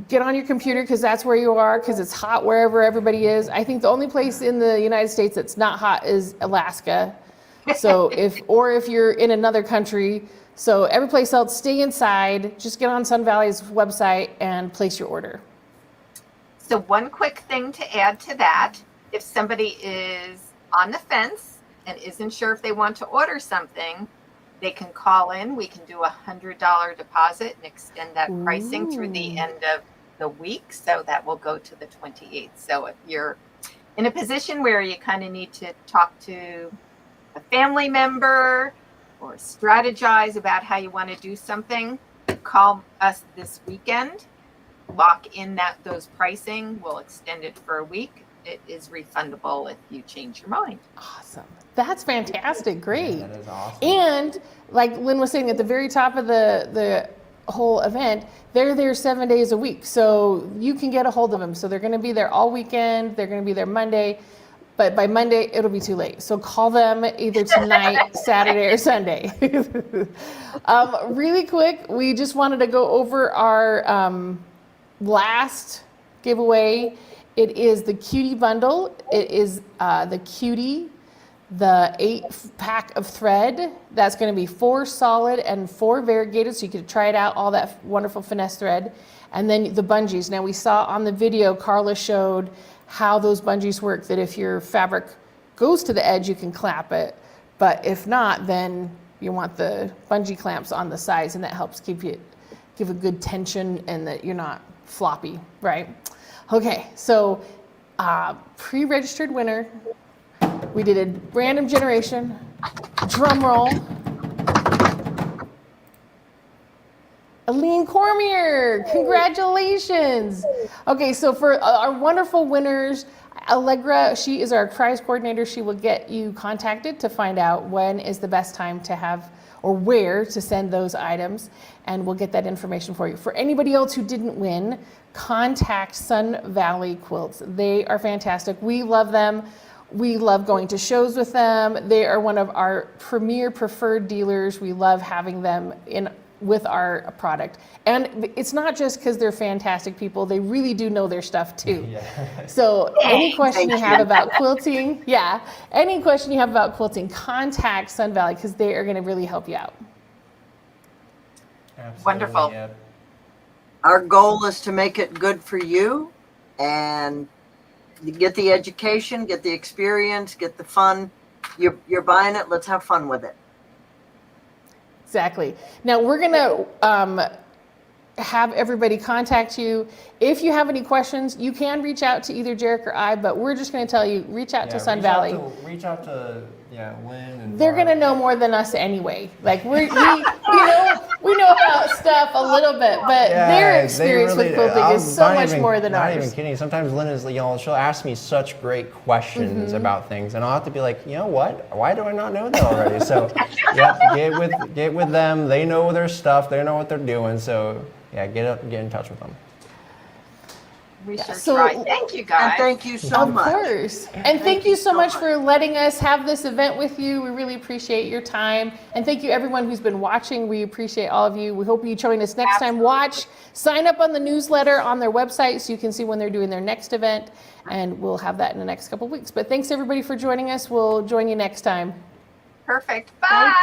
Get on your computer, because that's where you are, because it's hot wherever everybody is. I think the only place in the United States that's not hot is Alaska. So if you're in another country, so every place else, stay inside. Just get on Sun Valley's website and place your order. So one quick thing to add to that, if somebody is on the fence and isn't sure if they want to order something, they can call in. We can do a $100 deposit and extend that pricing through the end of the week. So that will go to the 28th. So if you're in a position where you kind of need to talk to a family member or strategize about how you want to do something, call us this weekend, lock in those pricing. We'll extend it for a week. It is refundable if you change your mind. Awesome. That's fantastic. Great. That is awesome. And like Lynn was saying, at the very top of the whole event, they're there 7 days a week. So you can get a hold of them. So they're going to be there all weekend. They're going to be there Monday. But by Monday, it'll be too late. So call them either tonight, Saturday, or Sunday. Really quick, we just wanted to go over our last giveaway. It is the Cutie bundle. It is the Cutie, the 8-pack of thread. That's going to be 4 solid and 4 variegated, so you can try it out, all that wonderful finesse thread. And then the bungees. Now we saw on the video, Carla showed how those bungees work, that if your fabric goes to the edge, you can clamp it. But if not, then you want the bungee clamps on the sides, and that helps give a good tension and that you're not floppy, right? Okay, so pre-registered winner. We did a random generation, drum roll. Aline Cormier, congratulations. Okay, so for our wonderful winners, Allegra, she is our prize coordinator. She will get you contacted to find out when is the best time to have or where to send those items, and we'll get that information for you. For anybody else who didn't win, contact Sun Valley Quilts. They are fantastic. We love them. We love going to shows with them. They are one of our premier preferred dealers. We love having them with our product. And it's not just because they're fantastic people, they really do know their stuff too. Yeah. So any question you have about quilting, any question you have about quilting, contact Sun Valley, because they are gonna really help you out. Absolutely, Wonderful. Yep. Our goal is to make it good for you and you get the education, get the experience, get the fun. You're buying it, let's have fun with it. Exactly. Now we're gonna have everybody contact you. If you have any questions, you can reach out to either Jarek or I, but we're just gonna tell you, reach out to Sun Valley. Reach out to Lynn and They're gonna know more than us anyway. Like we know about stuff a little bit, but their experience with quilting is so much more than ours. Not even kidding. Sometimes Lynn is, she'll ask me such great questions about things, and I'll have to be like, you know what? Why do I not know that already? So, get with them. They know their stuff. They know what they're doing. So, get in touch with them. Research right. Thank you, guys. And thank you so much. Of course. And thank you so much for letting us have this event with you. We really appreciate your time. And thank you everyone who's been watching. We appreciate all of you. We hope you join us next time. Watch, sign up on the newsletter on their website so you can see when they're doing their next event. And we'll have that in the next couple of weeks. But thanks everybody for joining us. We'll join you next time. Perfect. Bye.